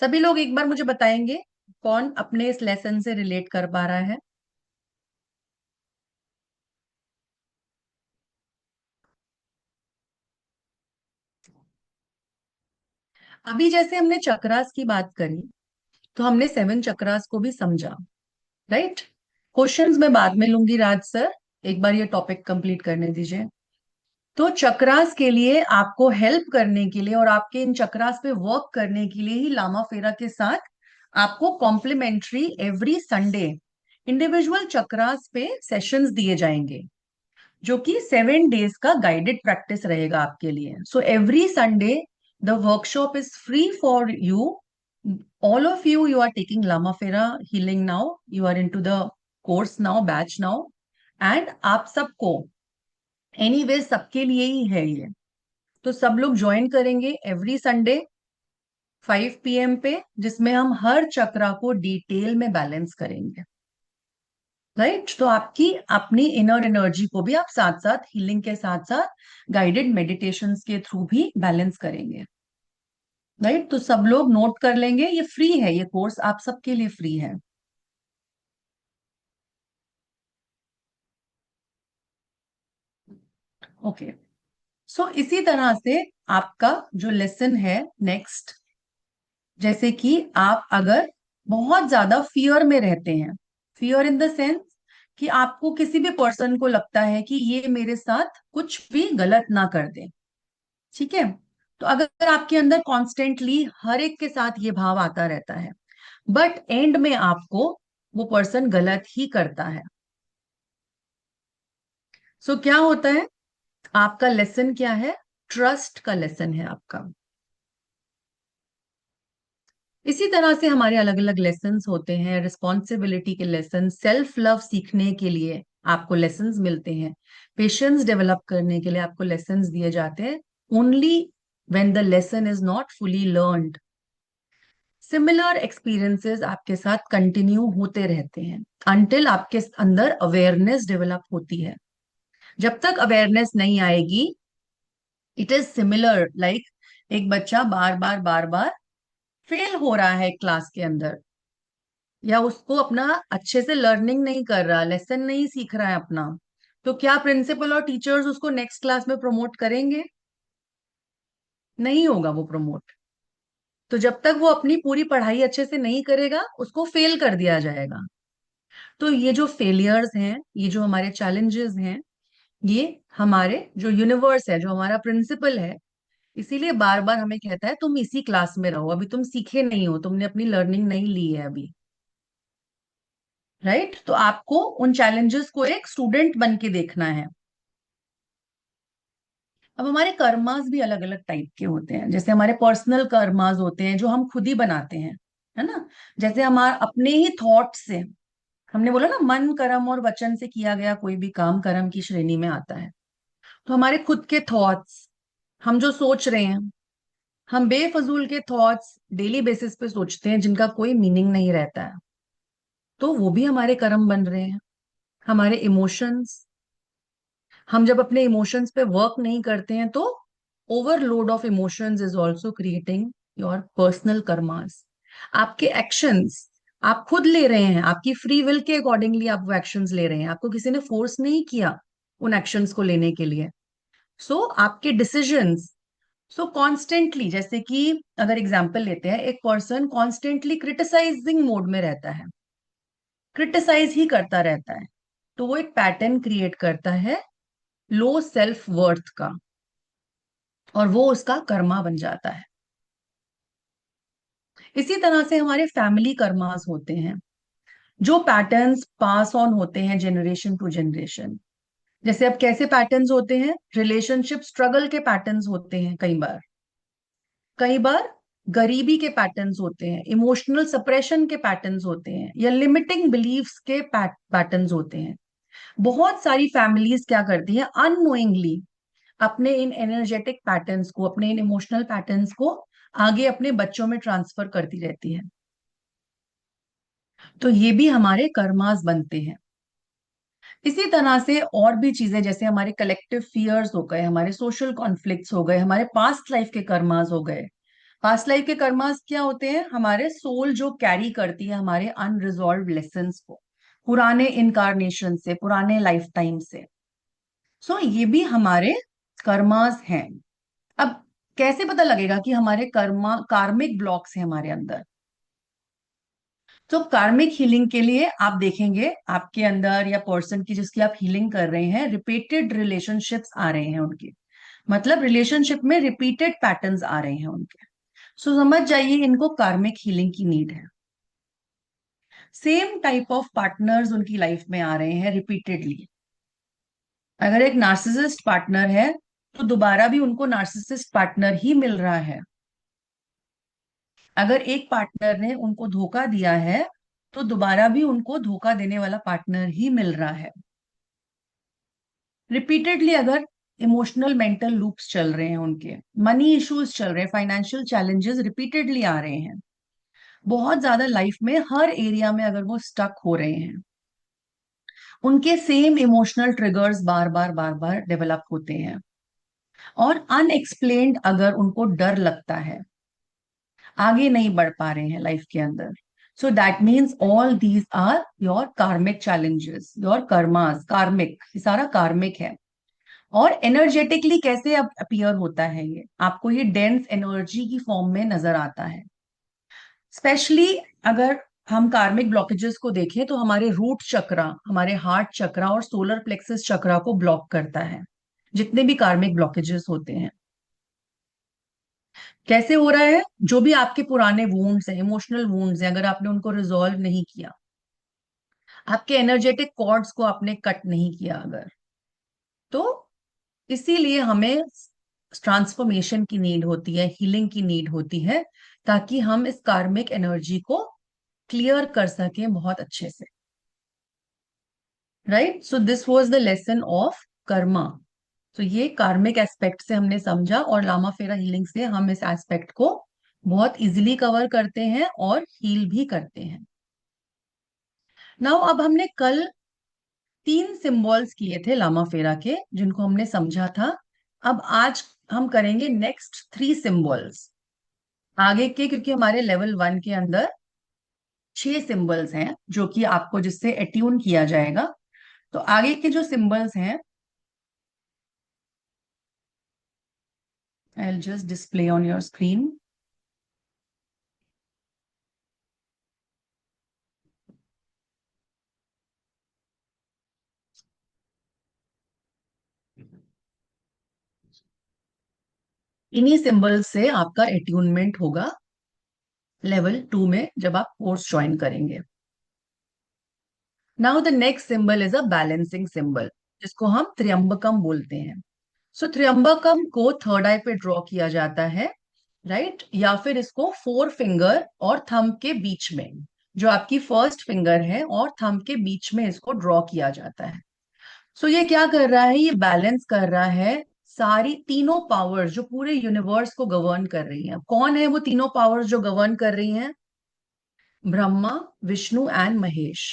सभी लोग एक बार मुझे बताएंगे कौन अपने इस लेसन से रिलेट कर पा रहा है। अभी जैसे हमने चक्रास की बात करी, तो हमने 7 चक्रास को भी समझा, राइट? क्वेश्चंस मैं बाद में लूंगी राज सर, एक बार ये टॉपिक कंप्लीट करने दीजिए। तो चक्रास के लिए आपको हेल्प करने के लिए और आपके इन चक्रास पे वर्क करने के लिए ही लामा फेरा के साथ आपको complimentary every Sunday individual chakras पे सेशंस दिए जाएंगे, जो कि 7 डेज का गाइडेड प्रैक्टिस रहेगा आपके लिए। So every Sunday the workshop is free for you, all of you, you are taking Lama Fera healing now, you are into the course now, batch now, and आप सबको, एनीवे सबके लिए ही है ये। तो सब लोग ज्वाइन करेंगे एवरी संडे 5 PM पे, जिसमें हम हर चक्रा को डिटेल में बैलेंस करेंगे, राइट? तो आपकी अपनी इनर एनर्जी को भी आप साथ साथ हीलिंग के साथ साथ गाइडेड मेडिटेशंस के थ्रू भी बैलेंस करेंगे, राइट? तो सब लोग नोट कर लेंगे, ये फ्री है, ये कोर्स आप सबके लिए फ्री है। ओके, सो इसी तरह से आपका जो लेसन है नेक्स्ट, जैसे कि आप अगर बहुत ज्यादा फियर में रहते हैं, फियर इन द सेंस कि आपको किसी भी पर्सन को लगता है कि ये मेरे साथ कुछ भी गलत ना कर दे, ठीक है? तो अगर आपके अंदर कॉन्स्टेंटली हर एक के साथ ये भाव आता रहता है, बट एंड में आपको वो पर्सन गलत ही करता है, क्या होता है, आपका लेसन क्या है? ट्रस्ट का लेसन है आपका। इसी तरह से हमारे अलग अलग लेसन्स होते हैं, रिस्पॉन्सिबिलिटी के लेसन, सेल्फ लव सीखने के लिए आपको लेसन्स मिलते हैं, पेशेंस डेवलप करने के लिए आपको लेसन्स दिए जाते हैं। Only when the lesson is not fully learned, similar experiences आपके साथ कंटिन्यू होते रहते हैं अनटिल आपके अंदर अवेयरनेस डेवलप होती है। जब तक अवेयरनेस नहीं आएगी, इट इज सिमिलर लाइक एक बच्चा बार बार फेल हो रहा है क्लास के अंदर, या उसको अपना अच्छे से लर्निंग नहीं कर रहा, लेसन नहीं सीख रहा है अपना, तो क्या प्रिंसिपल और टीचर्स उसको नेक्स्ट क्लास में प्रमोट करेंगे? नहीं होगा वो प्रमोट। तो जब तक वो अपनी पूरी पढ़ाई अच्छे से नहीं करेगा, उसको फेल कर दिया जाएगा। तो ये जो फेलियर्स हैं, ये जो हमारे चैलेंजेस हैं, ये हमारे जो यूनिवर्स है, जो हमारा प्रिंसिपल है, इसीलिए बार बार हमें कहता है तुम इसी क्लास में रहो, अभी तुम सीखे नहीं हो, तुमने अपनी लर्निंग नहीं ली है अभी। राइट, तो आपको उन चैलेंजेस को एक स्टूडेंट बन के देखना है। अब हमारे कर्मास भी अलग अलग टाइप के होते हैं। जैसे हमारे पर्सनल कर्मास होते हैं जो हम खुद ही बनाते हैं, है ना। जैसे हमारे अपने ही थॉट से, हमने बोला ना मन कर्म और वचन से किया गया कोई भी काम कर्म की श्रेणी में आता है। तो हमारे खुद के थॉट्स, हम जो सोच रहे हैं, हम बेफजूल के थॉट्स डेली बेसिस पे सोचते हैं जिनका कोई मीनिंग नहीं रहता है, तो वो भी हमारे कर्म बन रहे हैं। हमारे इमोशंस, हम जब अपने इमोशंस पे वर्क नहीं करते हैं, तो overload of emotions is also creating your personal karmas. आपके एक्शंस आप खुद ले रहे हैं, आपकी फ्री विल के अकॉर्डिंगली आप वो एक्शंस ले रहे हैं, आपको किसी ने फोर्स नहीं किया उन एक्शंस को लेने के लिए। आपके डिसीजंस, कॉन्स्टेंटली, जैसे कि अगर एग्जाम्पल लेते हैं, एक पर्सन कॉन्स्टेंटली क्रिटिसाइजिंग मोड में रहता है, क्रिटिसाइज ही करता रहता है, तो वो एक पैटर्न क्रिएट करता है लो सेल्फ वर्थ का, और वो उसका कर्मा बन जाता है। इसी तरह से हमारे फैमिली कर्मास होते हैं, जो पैटर्न्स पास ऑन होते हैं जनरेशन टू जनरेशन। जैसे अब कैसे पैटर्न्स होते हैं, रिलेशनशिप स्ट्रगल के पैटर्न्स होते हैं, कई बार गरीबी के पैटर्न्स होते हैं, इमोशनल सप्रेशन के पैटर्न्स होते हैं, या लिमिटिंग बिलीफ्स के पैटर्न्स होते हैं। बहुत सारी फैमिलीज क्या करती हैं, अननोइंगली अपने इन एनर्जेटिक पैटर्न्स को, अपने इन इमोशनल पैटर्न्स को आगे अपने बच्चों में ट्रांसफर करती रहती है। तो ये भी हमारे कर्मास बनते हैं। इसी तरह से और भी चीजें, जैसे हमारे कलेक्टिव फियर्स हो गए, हमारे सोशल कॉन्फ्लिक्ट्स हो गए, हमारे पास्ट लाइफ के कर्मास हो गए। पास्ट लाइफ के कर्मास क्या होते हैं, हमारे सोल जो कैरी करती है हमारे अनरिजॉल्व लेसन्स को, पुराने इनकारनेशन से, पुराने लाइफ टाइम से। ये भी हमारे कर्मास हैं। अब कैसे पता लगेगा कि हमारे कर्मा कार्मिक ब्लॉक्स हैं हमारे अंदर? कार्मिक हीलिंग के लिए आप देखेंगे आपके अंदर, या पर्सन की जिसकी आप हीलिंग कर रहे हैं, रिपीटेड रिलेशनशिप्स आ रहे हैं उनके, मतलब रिलेशनशिप में रिपीटेड पैटर्न्स आ रहे हैं उनके। समझ जाइए इनको कार्मिक हीलिंग की नीड है। सेम टाइप ऑफ पार्टनर्स उनकी लाइफ में आ रहे हैं रिपीटेडली। अगर एक नार्सिसिस्ट पार्टनर है, तो दोबारा भी उनको नार्सिसिस्ट पार्टनर ही मिल रहा है। अगर एक पार्टनर ने उनको धोखा दिया है, तो दोबारा भी उनको धोखा देने वाला पार्टनर ही मिल रहा है। रिपीटेडली अगर इमोशनल मेंटल लूप्स चल रहे हैं उनके, मनी इश्यूज चल रहे हैं, फाइनेंशियल चैलेंजेस रिपीटेडली आ रहे हैं, बहुत ज्यादा लाइफ में हर एरिया में अगर वो स्टक हो रहे हैं, उनके सेम इमोशनल ट्रिगर्स बार बार डेवलप होते हैं, और अनएक्सप्लेन्ड अगर उनको डर लगता है, आगे नहीं बढ़ पा रहे हैं लाइफ के अंदर, so that means all these are your karmic challenges, your karmas, karmic, ये सारा कार्मिक है। और एनर्जेटिकली कैसे अब अपीयर होता है, ये आपको ये डेंस एनर्जी की फॉर्म में नजर आता है। स्पेशली अगर हम कार्मिक ब्लॉकेजेस को देखें, तो हमारे रूट चक्रा, हमारे हार्ट चक्रा और सोलर प्लेक्सस चक्रा को ब्लॉक करता है, जितने भी कार्मिक ब्लॉकेजेस होते हैं। कैसे हो रहा है, जो भी आपके पुराने वूंड्स हैं, इमोशनल वूंड्स हैं, अगर आपने उनको रिजॉल्व नहीं किया, आपके एनर्जेटिक कॉर्ड्स को आपने कट नहीं किया, अगर तो इसीलिए हमें ट्रांसफॉर्मेशन की नीड होती है, हीलिंग की नीड होती है, ताकि हम इस कार्मिक एनर्जी को क्लियर कर सकें बहुत अच्छे से। Right, so this was the lesson of Karma. तो ये कार्मिक एस्पेक्ट से हमने समझा, और लामा फेरा हीलिंग से हम इस एस्पेक्ट को बहुत इजीली कवर करते हैं और हील भी करते हैं। नाउ अब हमने कल 3 सिंबल्स किए थे लामा फेरा के, जिनको हमने समझा था। अब आज हम करेंगे नेक्स्ट 3 सिंबल्स आगे के, क्योंकि हमारे लेवल 1 के अंदर 6 सिंबल्स हैं जो कि आपको जिससे एट्यून किया जाएगा। तो आगे के जो सिंबल्स हैं, I will just display on your screen. इन्हीं सिंबल से आपका एट्यूनमेंट होगा लेवल 2 में जब आप कोर्स ज्वाइन करेंगे। Now the next symbol is a balancing symbol, जिसको हम त्र्यंबकम बोलते हैं। सो त्र्यंबकम को थर्ड आई पे ड्रॉ किया जाता है, राइट, या फिर इसको 4 फिंगर और थंब के बीच में, जो आपकी फर्स्ट फिंगर है और थंब के बीच में इसको ड्रॉ किया जाता है। सो ये क्या कर रहा है, ये बैलेंस कर रहा है सारी तीनों पावर्स जो पूरे यूनिवर्स को गवर्न कर रही हैं। कौन है वो तीनों पावर्स जो गवर्न कर रही हैं? Brahma, Vishnu and Mahesh.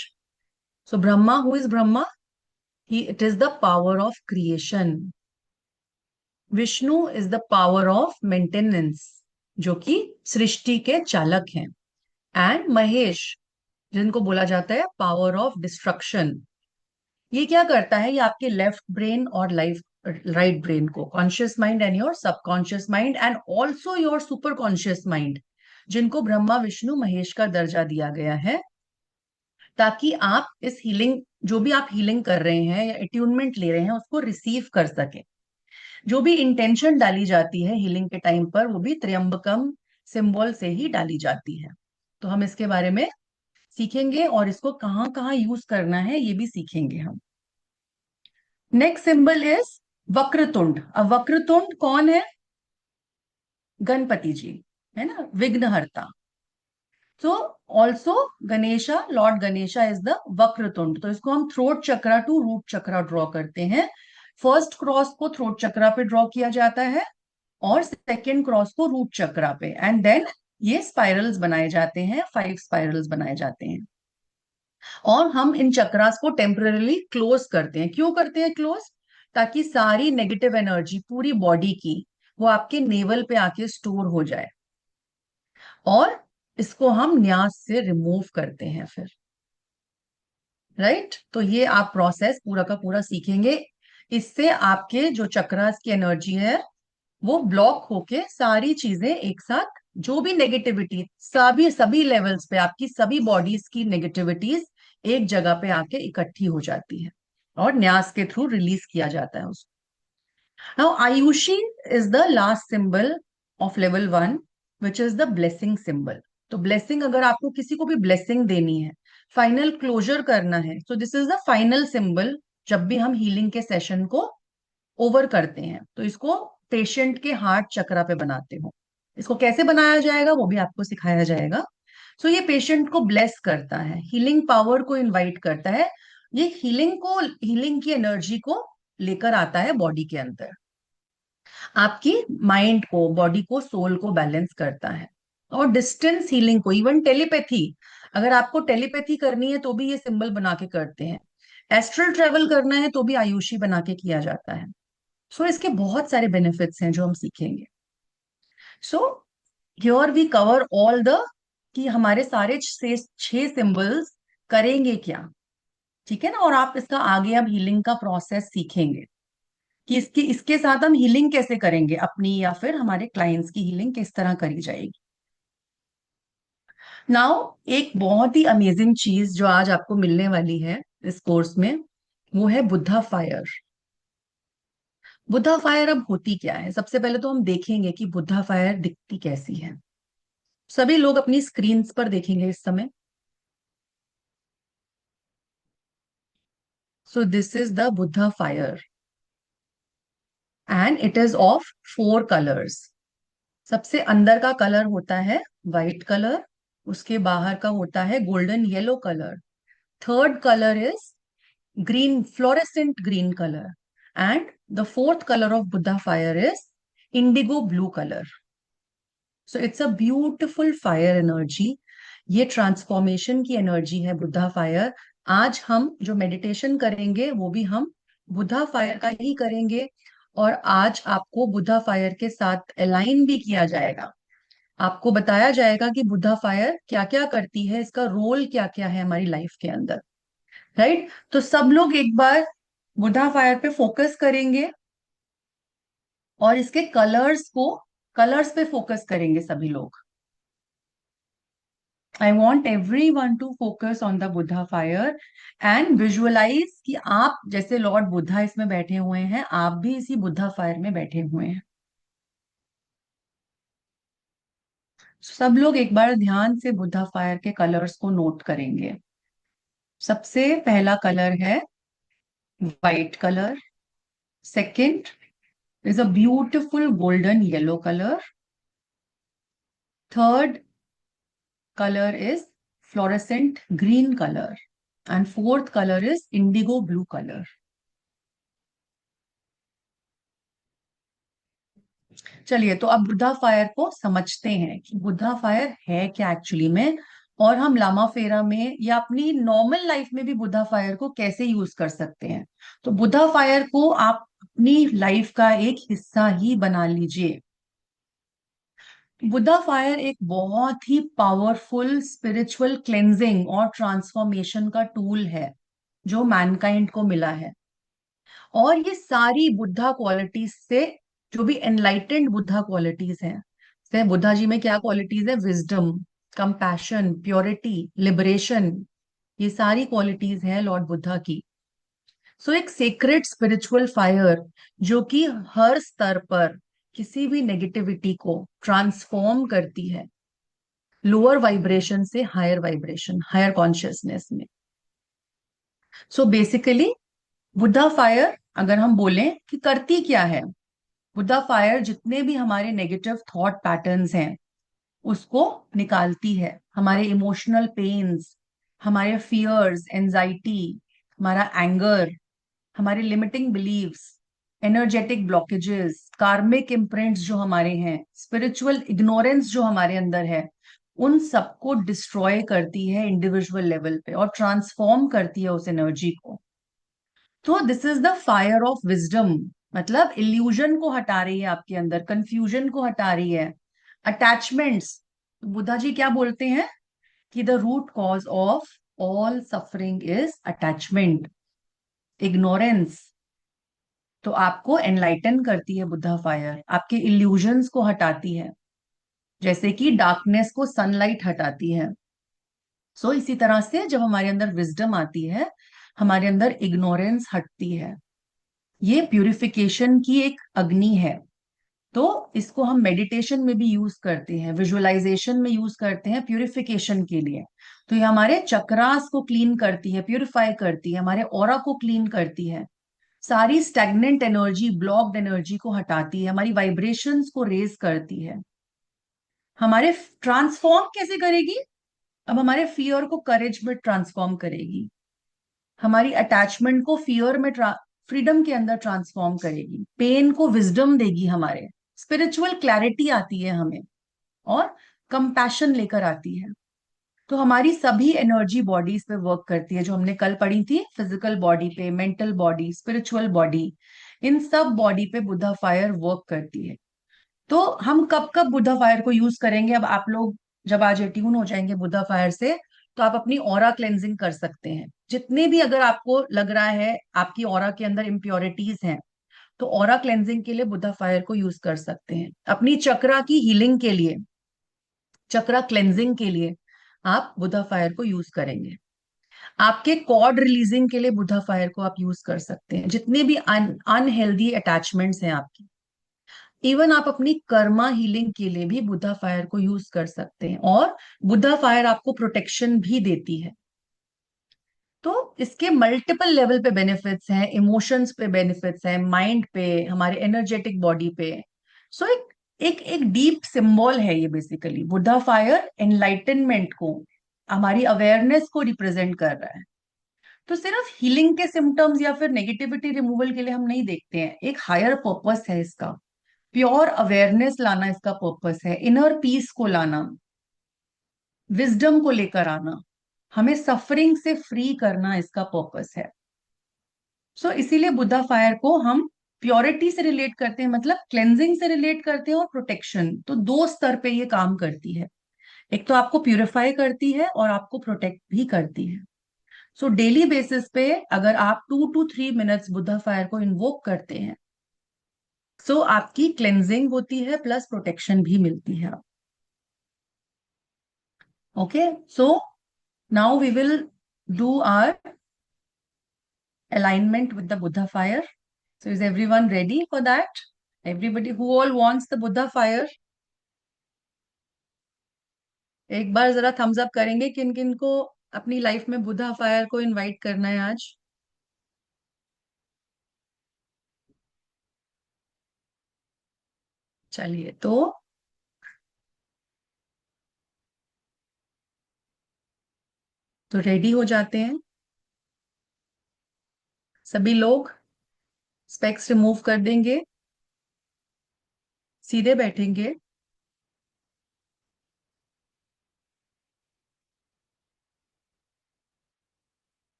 So Brahma, who is Brahma? He it is the power of creation. Vishnu is the power of maintenance, जो कि सृष्टि के चालक हैं। एंड महेश, जिनको बोला जाता है पावर ऑफ डिस्ट्रक्शन। ये क्या करता है, ये आपके लेफ्ट ब्रेन और लाइफ राइट ब्रेन को, conscious mind and your subconscious mind and also your super conscious mind, जिनको ब्रह्मा विष्णु महेश का दर्जा दिया गया है, ताकि आप इस हीलिंग, जो भी आप हीलिंग कर रहे हैं या अट्यूनमेंट ले रहे हैं, उसको रिसीव कर सके। जो भी इंटेंशन डाली जाती है हीलिंग के टाइम पर, वो भी त्र्यंबकम सिंबल से ही डाली जाती है। तो हम इसके बारे में सीखेंगे, और इसको कहाँ कहाँ यूज करना है ये भी सीखेंगे हम। Next symbol is Vakratund. अब वक्रतुंड कौन है? गणपति जी, है ना, विघ्नहर्ता। तो also Ganesha, lord Ganesha is the Vakratund. तो इसको हम throat chakra to root chakra draw करते हैं। फर्स्ट क्रॉस को थ्रोट चक्रा पे ड्रॉ किया जाता है, और सेकेंड क्रॉस को रूट चक्रा पे, एंड देन ये स्पाइरल्स बनाए जाते हैं, 5 स्पाइरल्स बनाए जाते हैं। और हम इन चक्रास को टेम्पररीली क्लोज करते हैं। क्यों करते हैं क्लोज? ताकि सारी नेगेटिव एनर्जी पूरी बॉडी की वो आपके नेवल पे आके स्टोर हो जाए, और इसको हम न्यास से रिमूव करते हैं फिर। राइट, तो ये आप प्रोसेस पूरा का पूरा सीखेंगे। इससे आपके जो चक्रास की एनर्जी है वो ब्लॉक होके सारी चीजें एक साथ, जो भी नेगेटिविटी, सभी सभी लेवल्स पे आपकी सभी बॉडीज की नेगेटिविटीज एक जगह पे आके इकट्ठी हो जाती है, और न्यास के थ्रू रिलीज किया जाता है उसको। Now Ayushi is the last symbol of level 1, which is the blessing symbol. तो ब्लेसिंग, अगर आपको किसी को भी ब्लेसिंग देनी है, फाइनल क्लोजर करना है, तो this is the final symbol. जब भी हम हीलिंग के सेशन को ओवर करते हैं, तो इसको पेशेंट के हार्ट चक्रा पे बनाते हो। इसको कैसे बनाया जाएगा वो भी आपको सिखाया जाएगा। सो ये पेशेंट को ब्लेस करता है, हीलिंग पावर को इनवाइट करता है, ये हीलिंग की एनर्जी को लेकर आता है बॉडी के अंदर, आपकी माइंड को, बॉडी को, सोल को बैलेंस करता है। और डिस्टेंस हीलिंग को, इवन टेलीपैथी, अगर आपको टेलीपैथी करनी है तो भी ये सिंबल बना के करते हैं। एस्ट्रल ट्रेवल करना है तो भी आयुषी बना के किया जाता है। सो इसके बहुत सारे बेनिफिट्स हैं जो हम सीखेंगे। So here we cover all the, कि हमारे सारे 6 सिंबल्स करेंगे क्या, ठीक है ना। और आप इसका आगे अब हीलिंग का प्रोसेस सीखेंगे, कि इसके इसके साथ हम हीलिंग कैसे करेंगे अपनी, या फिर हमारे क्लाइंट्स की हीलिंग किस तरह करी जाएगी। नाउ एक बहुत ही अमेजिंग चीज जो आज आपको मिलने वाली है इस कोर्स में, वो है बुद्धा फायर। बुद्धा फायर अब होती क्या है? सबसे पहले तो हम देखेंगे कि बुद्धा फायर दिखती कैसी है। सभी लोग अपनी स्क्रीन पर देखेंगे इस समय। So this is the Buddha fire. And it is of 4 colours. सबसे अंदर का कलर होता है वाइट कलर, उसके बाहर का होता है golden yellow colour, third colour is green, fluorescent green color, and the fourth color of Buddha fire is indigo blue color. So it's a beautiful fire energy. ये ट्रांसफॉर्मेशन की energy है Buddha fire. आज हम जो मेडिटेशन करेंगे वो भी हम बुद्धा फायर का ही करेंगे, और आज आपको बुद्धा फायर के साथ अलाइन भी किया जाएगा। आपको बताया जाएगा कि बुद्धा फायर क्या क्या करती है, इसका रोल क्या क्या है हमारी लाइफ के अंदर। राइट, तो सब लोग एक बार बुद्धा फायर पे फोकस करेंगे और इसके कलर्स पे फोकस करेंगे सभी लोग। I want everyone to focus on the Buddha fire and visualise कि आप जैसे लॉर्ड बुद्धा इसमें बैठे हुए हैं, आप भी इसी बुद्धा फायर में बैठे हुए हैं। सब लोग एक बार ध्यान से बुद्धा फायर के कलर्स को नोट करेंगे। सबसे पहला कलर है white colour, second is a beautiful golden yellow colour, third color is fluorescent green color, and fourth color is indigo blue color. चलिए, तो अब बुद्धा फायर को समझते हैं कि बुद्धा फायर है क्या एक्चुअली में, और हम लामा फेरा में या अपनी नॉर्मल लाइफ में भी बुद्धा फायर को कैसे यूज कर सकते हैं। तो बुद्धा फायर को आप अपनी लाइफ का एक हिस्सा ही बना लीजिए। बुद्धा फायर एक बहुत ही पावरफुल स्पिरिचुअल क्लेंजिंग और ट्रांसफॉर्मेशन का टूल है जो मैनकाइंड को मिला है। और ये सारी बुद्धा क्वालिटीज से, जो भी एनलाइटेंड बुद्धा क्वालिटीज हैं, जैसे बुद्धा जी में क्या क्वालिटीज है, विजडम, कंपैशन, प्योरिटी, लिबरेशन, ये सारी क्वालिटीज हैं लॉर्ड बुद्धा की। सो एक सेक्रेट स्पिरिचुअल फायर जो कि हर स्तर पर किसी भी नेगेटिविटी को ट्रांसफॉर्म करती है, लोअर वाइब्रेशन से हायर वाइब्रेशन, हायर कॉन्शियसनेस में। सो बेसिकली बुद्धा फायर, अगर हम बोलें कि करती क्या है, बुद्धा फायर जितने भी हमारे नेगेटिव थॉट पैटर्न्स हैं उसको निकालती है। हमारे इमोशनल पेन्स, हमारे फियर्स, एंजाइटी, हमारा एंगर, हमारे लिमिटिंग बिलीव्स, एनर्जेटिक ब्लॉकेजेस, कार्मिक इम्प्रिंट्स जो हमारे हैं, स्पिरिचुअल इग्नोरेंस जो हमारे अंदर है, उन सबको डिस्ट्रॉय करती है इंडिविजुअल लेवल पे और ट्रांसफॉर्म करती है उस एनर्जी को। तो this is the fire of wisdom, मतलब इल्यूजन को हटा रही है आपके अंदर, कंफ्यूजन को हटा रही है, अटैचमेंट्स। बुद्धा जी क्या बोलते हैं कि the root cause of all suffering is attachment, ignorance. तो आपको एनलाइटन करती है बुद्धा फायर, आपके इल्यूजन्स को हटाती है, जैसे कि डार्कनेस को सनलाइट हटाती है। सो इसी तरह से जब हमारे अंदर विजडम आती है, हमारे अंदर इग्नोरेंस हटती है। ये प्यूरिफिकेशन की एक अग्नि है। तो इसको हम मेडिटेशन में भी यूज करते हैं, विजुअलाइजेशन में यूज करते हैं प्यूरिफिकेशन के लिए। तो ये हमारे चक्रास को क्लीन करती है, प्यूरिफाई करती है, हमारे ऑरा को क्लीन करती है, सारी स्टैग्नेंट एनर्जी, ब्लॉक्ड एनर्जी को हटाती है, हमारी वाइब्रेशंस को रेज करती है। हमारे ट्रांसफॉर्म कैसे करेगी, अब हमारे फियर को करेज में ट्रांसफॉर्म करेगी, हमारी अटैचमेंट को फियर में फ्रीडम के अंदर ट्रांसफॉर्म करेगी, पेन को विजडम देगी, हमारे स्पिरिचुअल क्लैरिटी आती है हमें, और कंपैशन लेकर आती है। तो हमारी सभी एनर्जी बॉडीज पे वर्क करती है, जो हमने कल पढ़ी थी, फिजिकल बॉडी पे, मेंटल बॉडी, स्पिरिचुअल बॉडी, इन सब बॉडी पे बुद्धा फायर वर्क करती है। तो हम कब कब बुद्धा फायर को यूज करेंगे, अब आप लोग जब आज ट्यून हो जाएंगे बुद्धा फायर से, तो आप अपनी ऑरा क्लेंजिंग कर सकते हैं। जितने भी, अगर आपको लग रहा है आपकी ऑरा के अंदर इम्प्योरिटीज हैं, तो ऑरा क्लेंजिंग के लिए बुद्धा फायर को यूज कर सकते हैं। अपनी चक्रा की हीलिंग के लिए, चक्रा क्लेंजिंग के लिए आप बुद्धा फायर को यूज करेंगे। आपके कॉर्ड रिलीजिंग के लिए बुद्धा फायर को आप यूज कर सकते हैं। जितने भी अनहेल्दी अटैचमेंट्स हैं आपकी, इवन आप अपनी कर्मा हीलिंग के लिए भी बुद्धा फायर को यूज कर सकते हैं। और बुद्धा फायर आपको प्रोटेक्शन भी देती है। तो इसके मल्टीपल लेवल पे बेनिफिट्स हैं, इमोशंस पे बेनिफिट्स हैं, माइंड पे, हमारे एनर्जेटिक बॉडी पे। सो एक एक एक डीप सिंबल है ये बेसिकली। बुद्धा फायर एनलाइटनमेंट को, हमारी अवेयरनेस को रिप्रेजेंट कर रहा है। तो सिर्फ हीलिंग के सिम्टम्स या फिर नेगेटिविटी रिमूवल के लिए हम नहीं देखते हैं, एक हायर पर्पस है इसका। प्योर अवेयरनेस लाना इसका पर्पस है, इनर पीस को लाना, विजडम को लेकर आना, हमें सफरिंग से फ्री करना इसका पर्पस है। सो इसीलिए बुद्धा फायर को हम प्योरिटी से रिलेट करते हैं, मतलब क्लेंजिंग से रिलेट करते हैं, और प्रोटेक्शन। तो दो स्तर पे ये काम करती है, एक तो आपको प्यूरिफाई करती है और आपको प्रोटेक्ट भी करती है। सो डेली बेसिस पे अगर आप 2 to 3 मिनट्स बुद्धा फायर को इन्वोक करते हैं, सो आपकी क्लेंजिंग होती है प्लस प्रोटेक्शन भी मिलती है। Okay, so now we will do our alignment with the Buddha fire. So is everyone ready for that? Everybody who all wants the Buddha fire, एक बार जरा थम्स अप करेंगे किन किन को अपनी लाइफ में बुद्धा फायर को इनवाइट करना है आज। चलिए, तो रेडी हो जाते हैं सभी लोग। स्पेक्स रिमूव कर देंगे, सीधे बैठेंगे।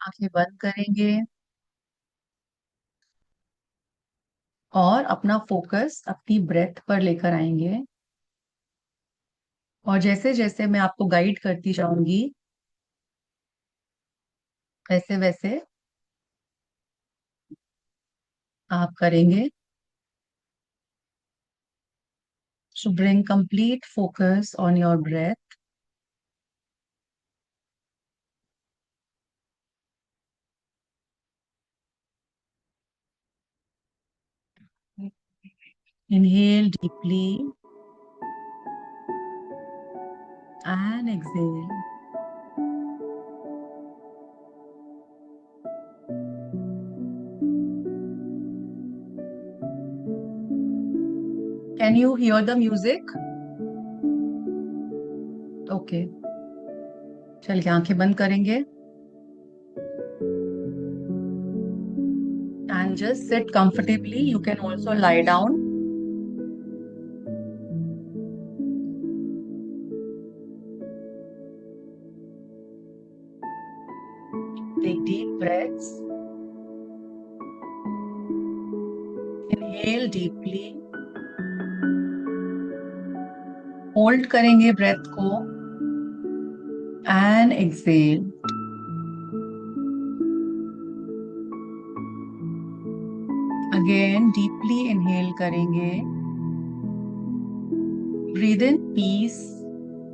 आंखें बंद करेंगे और अपना फोकस अपनी ब्रेथ पर लेकर आएंगे। और जैसे जैसे मैं आपको गाइड करती जाऊंगी, वैसे वैसे आप करेंगे। So bring complete focus on your breath. Inhale deeply and exhale. Can you hear the music? Okay. चलिए आंखें बंद करेंगे and just sit comfortably. You can also lie down. Take deep breaths. Inhale deeply. Hold करेंगे breath को and exhale. Again deeply inhale करेंगे. Breathe in peace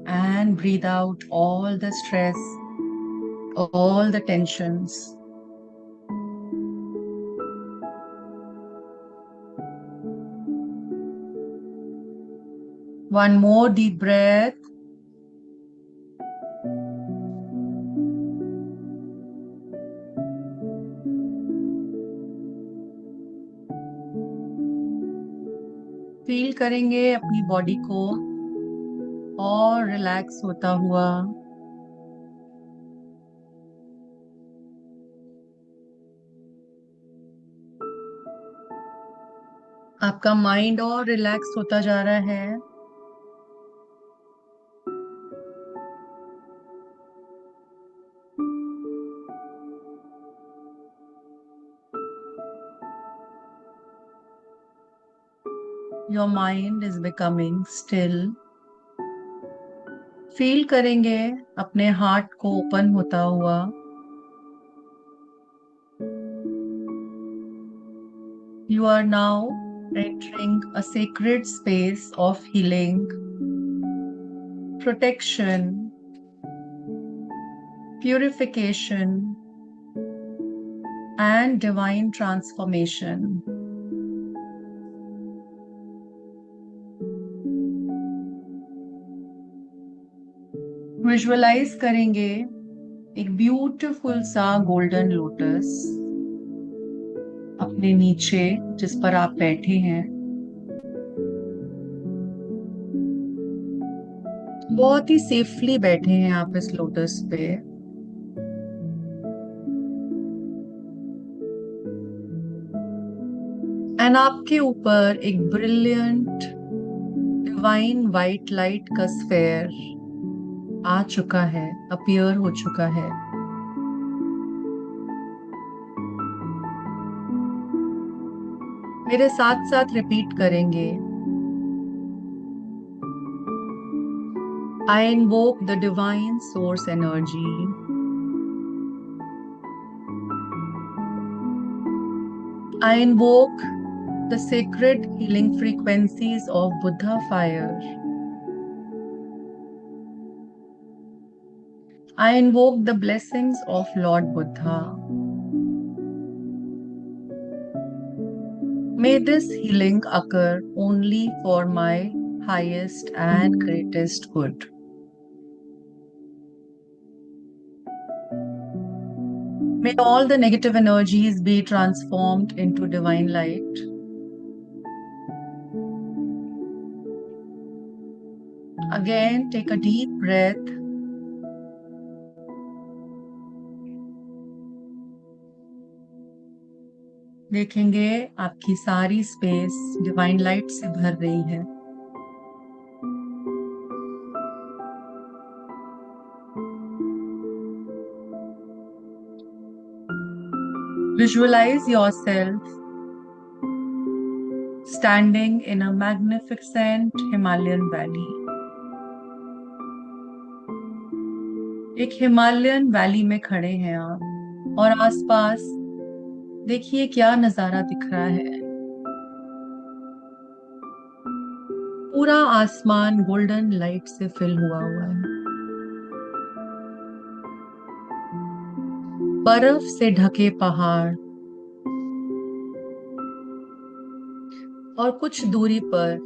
and breathe out all the stress, all the tensions. One more deep breath. Feel करेंगे अपनी body को और relax होता हुआ। आपका माइंड और रिलैक्स होता जा रहा है। Your mind is becoming still. Feel करेंगे अपने हार्ट को ओपन होता हुआ। You are now entering a sacred space of healing, protection, purification, and divine transformation. Visualise करेंगे एक ब्यूटीफुल सा गोल्डन लोटस अपने नीचे, जिस पर आप बैठे हैं। बहुत ही सेफली बैठे हैं आप इस लोटस पे। एंड आपके ऊपर एक ब्रिलियंट डिवाइन वाइट लाइट का स्फेयर आ चुका है, अपीयर हो चुका है। मेरे साथ साथ रिपीट करेंगे। I invoke the divine source energy. I invoke the sacred healing frequencies of Buddha fire. I invoke the blessings of Lord Buddha. May this healing occur only for my highest and greatest good. May all the negative energies be transformed into divine light. Again, take a deep breath. देखेंगे आपकी सारी space divine light से भर रही है। Visualize yourself standing in a magnificent Himalayan valley. एक Himalayan valley में खड़े हैं आप और आसपास देखिए क्या नजारा दिख रहा है। पूरा आसमान गोल्डन लाइट से फिल हुआ है। बर्फ से ढके पहाड़ और कुछ दूरी पर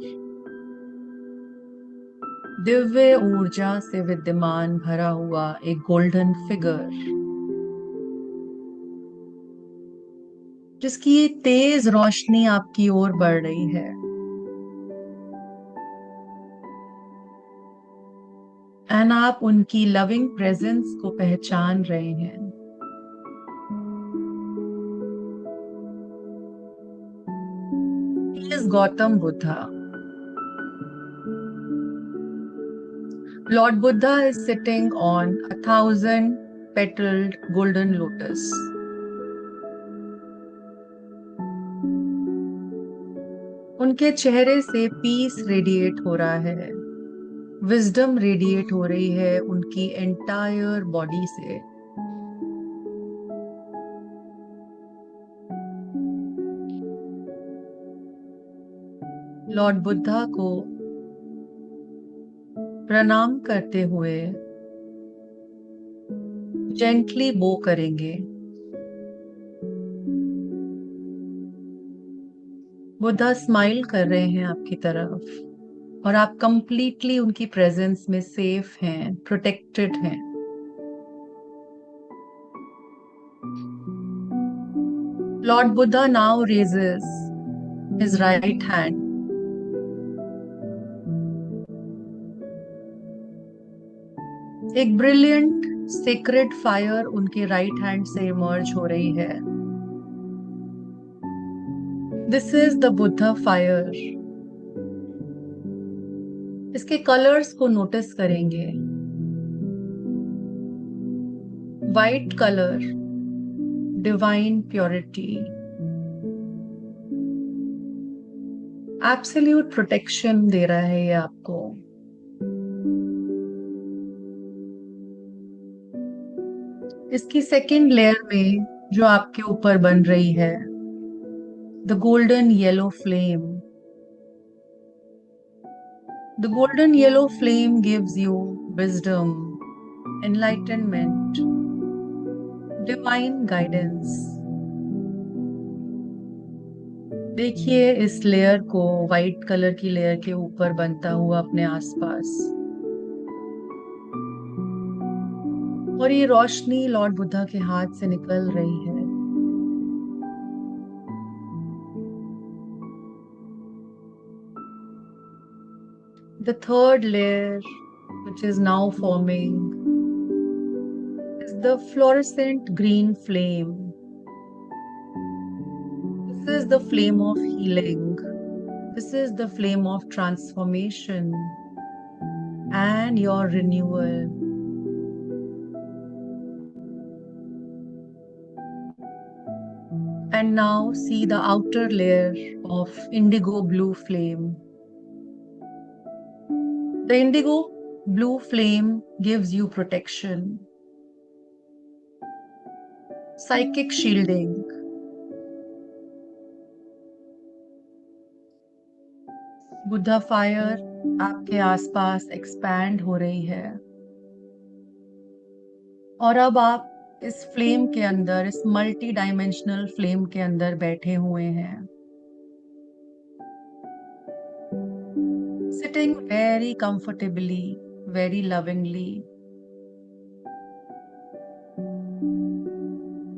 दिव्य ऊर्जा से विद्यमान भरा हुआ एक गोल्डन फिगर, जिसकी ये तेज रोशनी आपकी ओर बढ़ रही है। एंड आप उनकी लविंग प्रेजेंस को पहचान रहे हैं। He is Gautam Buddha. Lord Buddha is sitting on 1,000-petaled golden lotus. उनके चेहरे से पीस रेडिएट हो रहा है, विजडम रेडिएट हो रही है उनकी एंटायर बॉडी से। लॉर्ड बुद्धा को प्रणाम करते हुए जेंटली बो करेंगे। बुद्धा स्माइल कर रहे हैं आपकी तरफ और आप कंप्लीटली उनकी प्रेजेंस में सेफ हैं, प्रोटेक्टेड हैं। Lord Buddha now raises his right hand. एक ब्रिलियंट सेक्रेड फायर उनके राइट हैंड से इमर्ज हो रही है। This is the Buddha fire. इसके कलर्स को नोटिस करेंगे। White colour divine purity, absolute protection दे रहा है ये आपको। इसकी सेकेंड लेयर में जो आपके ऊपर बन रही है, the golden yellow flame. The golden yellow flame gives you wisdom, enlightenment, divine guidance. देखिए इस लेयर को व्हाइट कलर की लेयर के ऊपर बनता हुआ अपने आसपास। और ये रोशनी लॉर्ड बुद्धा के हाथ से निकल रही है। The third layer, which is now forming, is the fluorescent green flame. This is the flame of healing. This is the flame of transformation and your renewal. And now see the outer layer of indigo blue flame. The indigo blue flame gives you protection, psychic shielding. Buddha fire आपके आसपास expand हो रही है और अब आप इस flame के अंदर, इस मल्टी डायमेंशनल फ्लेम के अंदर बैठे हुए हैं, sitting very comfortably, very lovingly.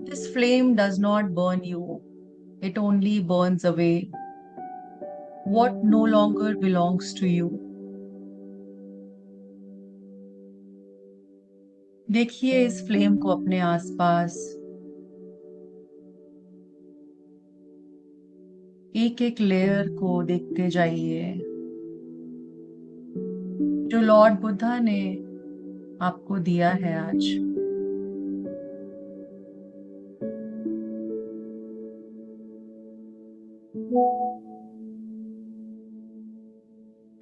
This flame does not burn you, it only burns away what no longer belongs to you. देखिए इस फ्लेम को अपने आसपास, एक एक लेयर को देखते जाइए जो लॉर्ड बुद्धा ने आपको दिया है आज.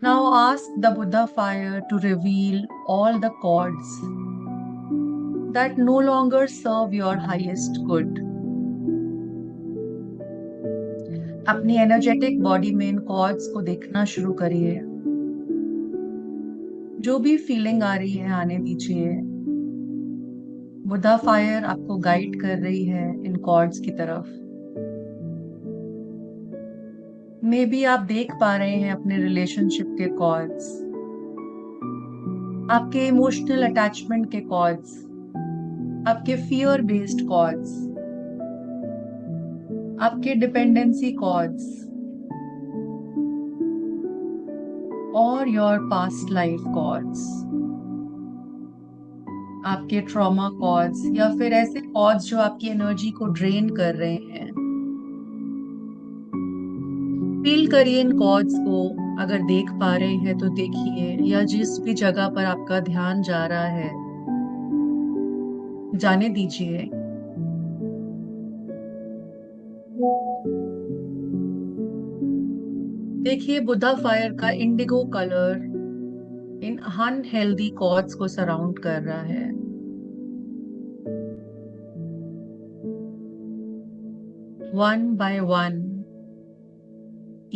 Now ask the Buddha fire to reveal all the cords that no longer serve your highest good. अपनी एनर्जेटिक बॉडी में इन कॉर्ड्स को देखना शुरू करिए. जो भी फीलिंग आ रही है आने दीजिए. बुद्धा फायर आपको गाइड कर रही है इन कॉर्ड्स की तरफ. मे बी आप देख पा रहे हैं अपने रिलेशनशिप के कॉर्ड्स, आपके इमोशनल अटैचमेंट के कॉर्ड्स, आपके फियर बेस्ड कॉर्ड्स, आपके डिपेंडेंसी कॉर्ड्स और योर पास्ट लाइफ कॉर्ड्स, आपके ट्रॉमा कॉर्ड्स या फिर ऐसे कॉर्ड्स जो आपकी एनर्जी को ड्रेन कर रहे हैं. फील करिए इन कॉर्ड्स को. अगर देख पा रहे हैं तो देखिए, या जिस भी जगह पर आपका ध्यान जा रहा है जाने दीजिए. देखिए बुद्धा फायर का इंडिगो कलर इन अनहेल्दी कॉर्ड्स को सराउंड कर रहा है. One by one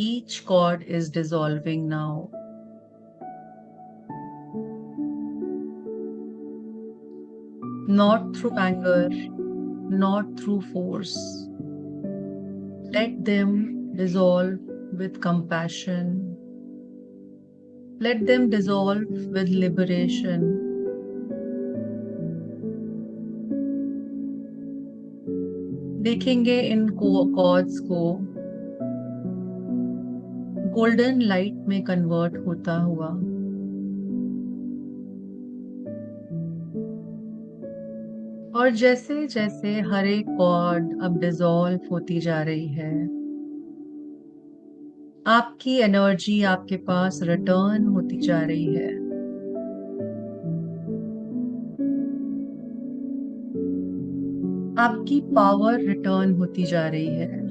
each cord is dissolving now. Not through anger, not through force. Let them dissolve with compassion. Let them dissolve with liberation. देखेंगे इन कॉर्ड्स को golden light में convert होता हुआ. और जैसे जैसे हर एक कॉर्ड अब डिसॉल्व होती जा रही है, आपकी एनर्जी आपके पास रिटर्न होती जा रही है. आपकी पावर रिटर्न होती जा रही है.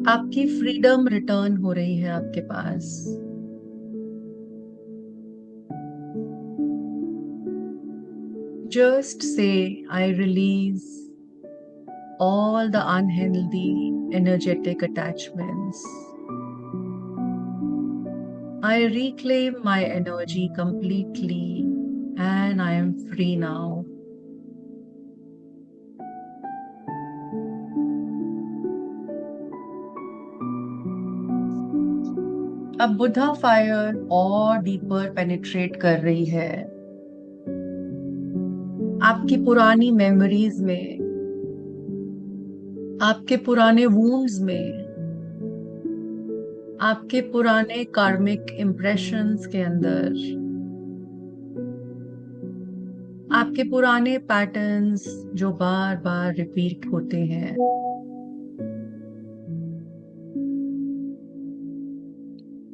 आपकी फ्रीडम रिटर्न हो रही है आपके पास. Just say, I release all the unhealthy energetic attachments. I reclaim my energy completely and I am free now. अब बुद्धा फायर और डीपर पेनिट्रेट कर रही है आपकी पुरानी मेमोरीज में, आपके पुराने वूंड्स में, आपके पुराने कार्मिक इम्प्रेशंस के अंदर, आपके पुराने पैटर्न्स जो बार बार रिपीट होते हैं।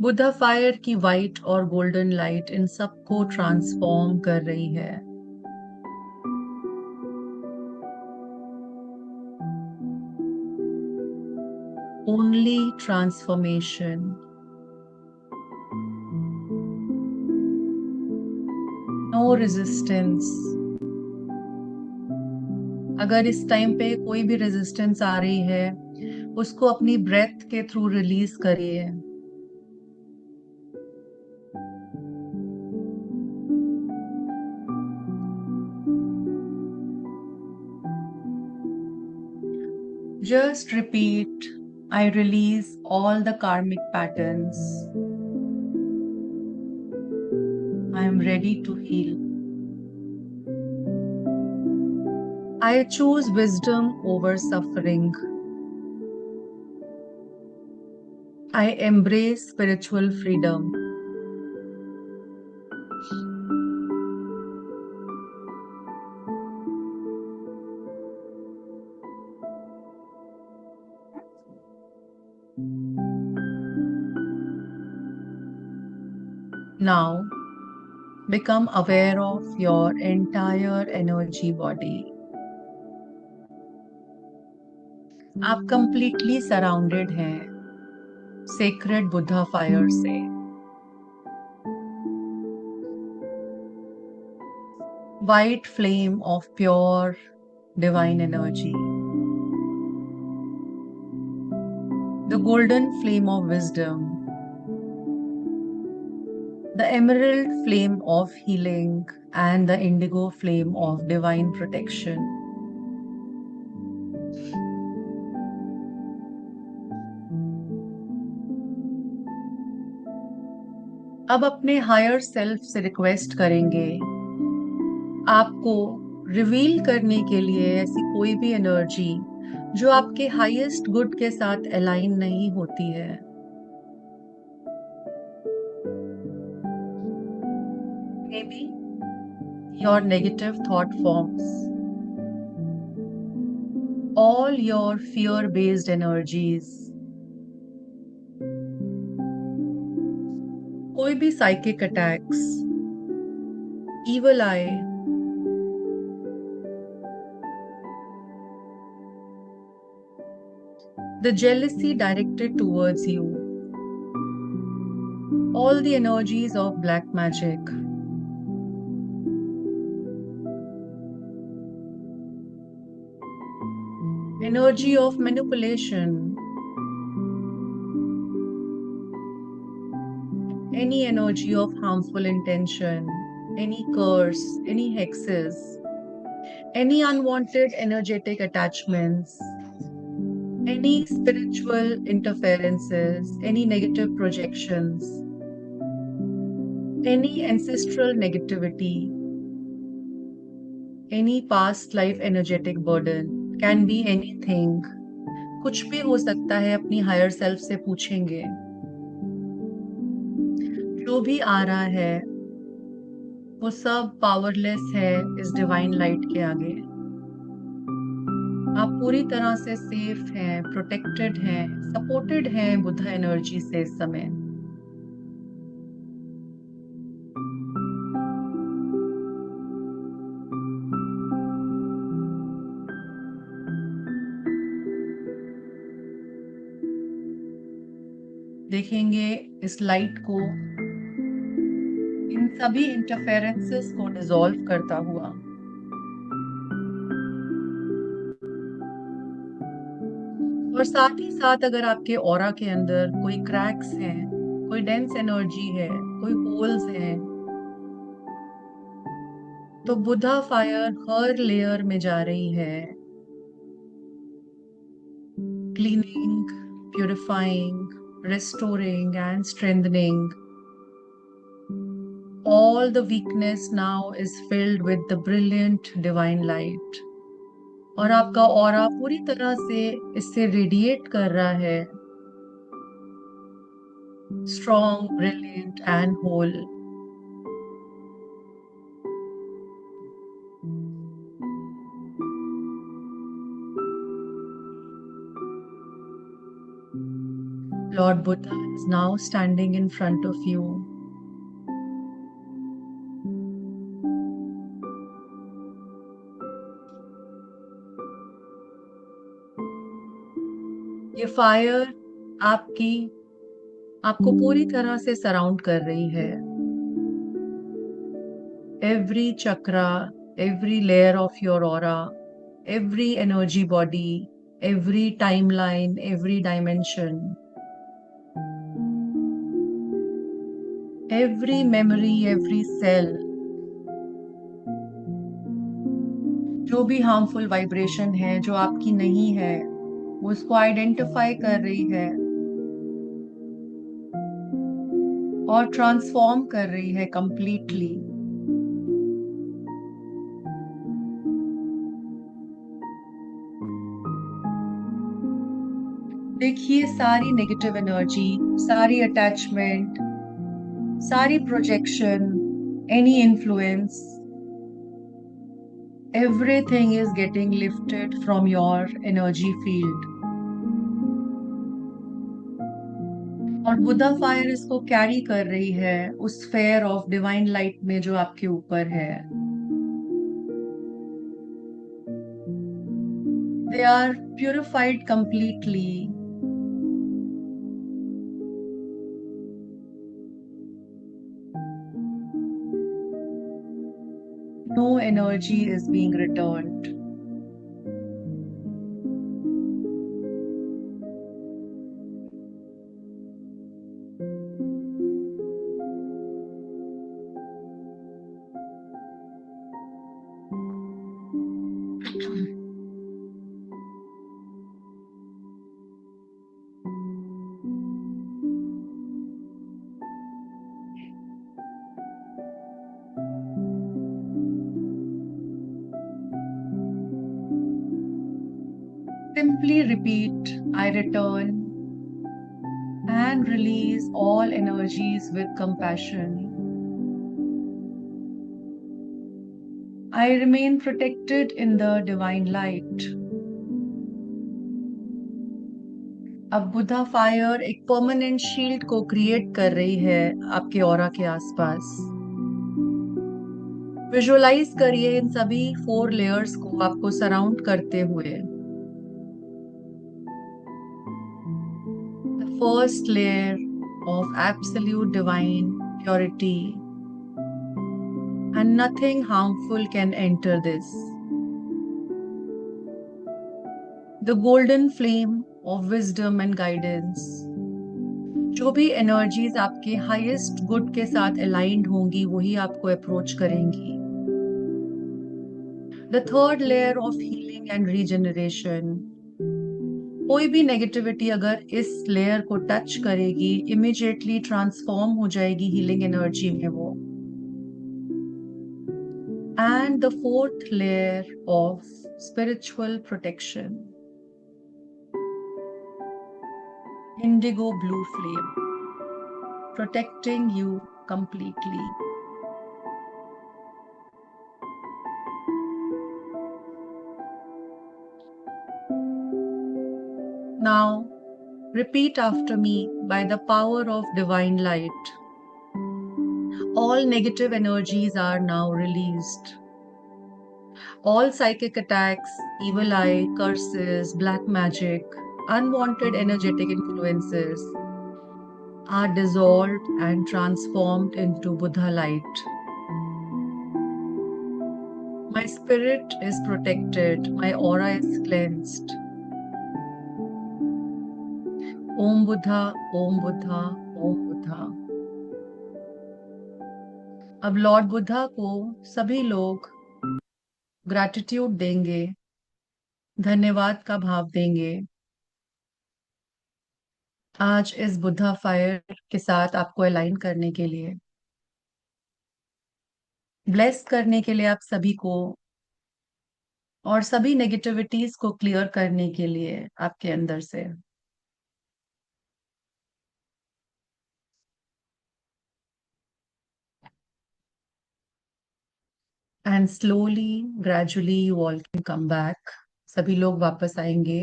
बुद्धा फायर की वाइट और गोल्डन लाइट इन सबको ट्रांसफॉर्म कर रही है। Only transformation, no resistance. अगर इस टाइम पे कोई भी रेजिस्टेंस आ रही है, उसको अपनी ब्रेथ के थ्रू रिलीज करिए। Just repeat, I release all the karmic patterns. I am ready to heal. I choose wisdom over suffering. I embrace spiritual freedom. Now, become aware of your entire energy body. आप completely surrounded हैं sacred Buddha fire से। White flame of pure divine energy. The golden flame of wisdom. The emerald flame of healing and the indigo flame of divine protection. अब अपने higher self से request करेंगे आपको reveal करने के लिए ऐसी कोई भी एनर्जी जो आपके हाईएस्ट गुड के साथ अलाइन नहीं होती है। May be your negative thought forms, all your fear-based energies, कोई भी psychic attacks, evil eye, the jealousy directed towards you, all the energies of black magic, energy of manipulation, any energy of harmful intention, any curse, any hexes, any unwanted energetic attachments, any spiritual interferences, any negative projections, any ancestral negativity, any past life energetic burden, can be anything. कुछ भी हो सकता है, अपनी higher self से पूछेंगे। जो भी आ रहा है वो सब पावरलेस है इस डिवाइन लाइट के आगे। आप पूरी तरह से सेफ हैं, प्रोटेक्टेड हैं, सपोर्टेड हैं बुद्धा एनर्जी से इस समय। देखेंगे इस लाइट को, इन सभी इंटरफेरेंसेस को डिसॉल्व करता हुआ। और साथ ही साथ अगर आपके ऑरा के अंदर कोई क्रैक्स हैं, कोई डेंस एनर्जी है, कोई होल्स हैं, तो बुद्धा फायर हर लेयर में जा रही है, cleaning, purifying, restoring and strengthening. All the weakness now is filled with the brilliant divine light. और आपका ऑरा पूरी तरह से इससे रेडिएट कर रहा है. Strong, brilliant and whole. Lord Buddha is now standing in front of you. ये फायर आपको पूरी तरह से सराउंड कर रही है. Every chakra, every layer of your aura, every energy body, every timeline, every dimension, every memory, every cell, जो भी हार्मफुल वाइब्रेशन है जो आपकी नहीं है वो उसको आइडेंटिफाई कर रही है और ट्रांसफॉर्म कर रही है कंप्लीटली. देखिए सारी नेगेटिव एनर्जी, सारी अटैचमेंट, सारी projection, any influence, everything is getting lifted from your energy field. और बुद्धा फायर इसको कैरी कर रही है उस फेयर ऑफ डिवाइन लाइट में जो आपके ऊपर है. They are purified completely. No energy is being returned. Simply repeat, I return and release all energies with compassion. I remain protected in the divine light. अब बुद्धा फायर एक permanent shield को create कर रही है आपके ऑरा के आसपास. Visualise करिए इन सभी 4 लेयर्स को आपको सराउंड करते हुए. The first layer of absolute divine purity, and nothing harmful can enter this. The golden flame of wisdom and guidance. जो भी एनर्जीज आपके हाईएस्ट गुड के साथ अलाइंड होंगी वही आपको अप्रोच करेंगी. The third layer of healing and regeneration. कोई भी नेगेटिविटी अगर इस लेयर को टच करेगी इमीडिएटली ट्रांसफॉर्म हो जाएगी हीलिंग एनर्जी में वो. And the fourth layer of spiritual protection. Indigo blue flame, protecting you completely. Now, repeat after me by the power of divine light. All negative energies are now released. All psychic attacks, evil eye, curses, black magic, unwanted energetic influences are dissolved and transformed into Buddha light. My spirit is protected, my aura is cleansed. Om Buddha, Om Buddha, Om Buddha. अब Lord Buddha को सभी लोग gratitude देंगे, धन्यवाद का भाव देंगे. आज इस बुद्धा फायर के साथ आपको अलाइन करने के लिए, ब्लेस करने के लिए आप सभी को, और सभी नेगेटिविटीज को क्लियर करने के लिए आपके अंदर से। And slowly gradually you all can come back. सभी लोग वापस आएंगे।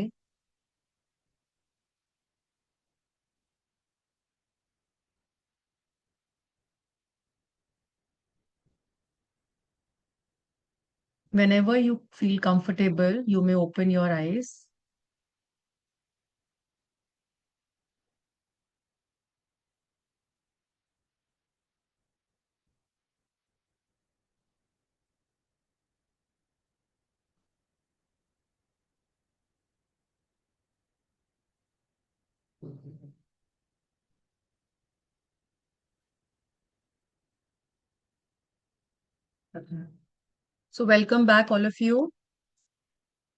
Whenever you feel comfortable, you may open your eyes. So welcome back all of you.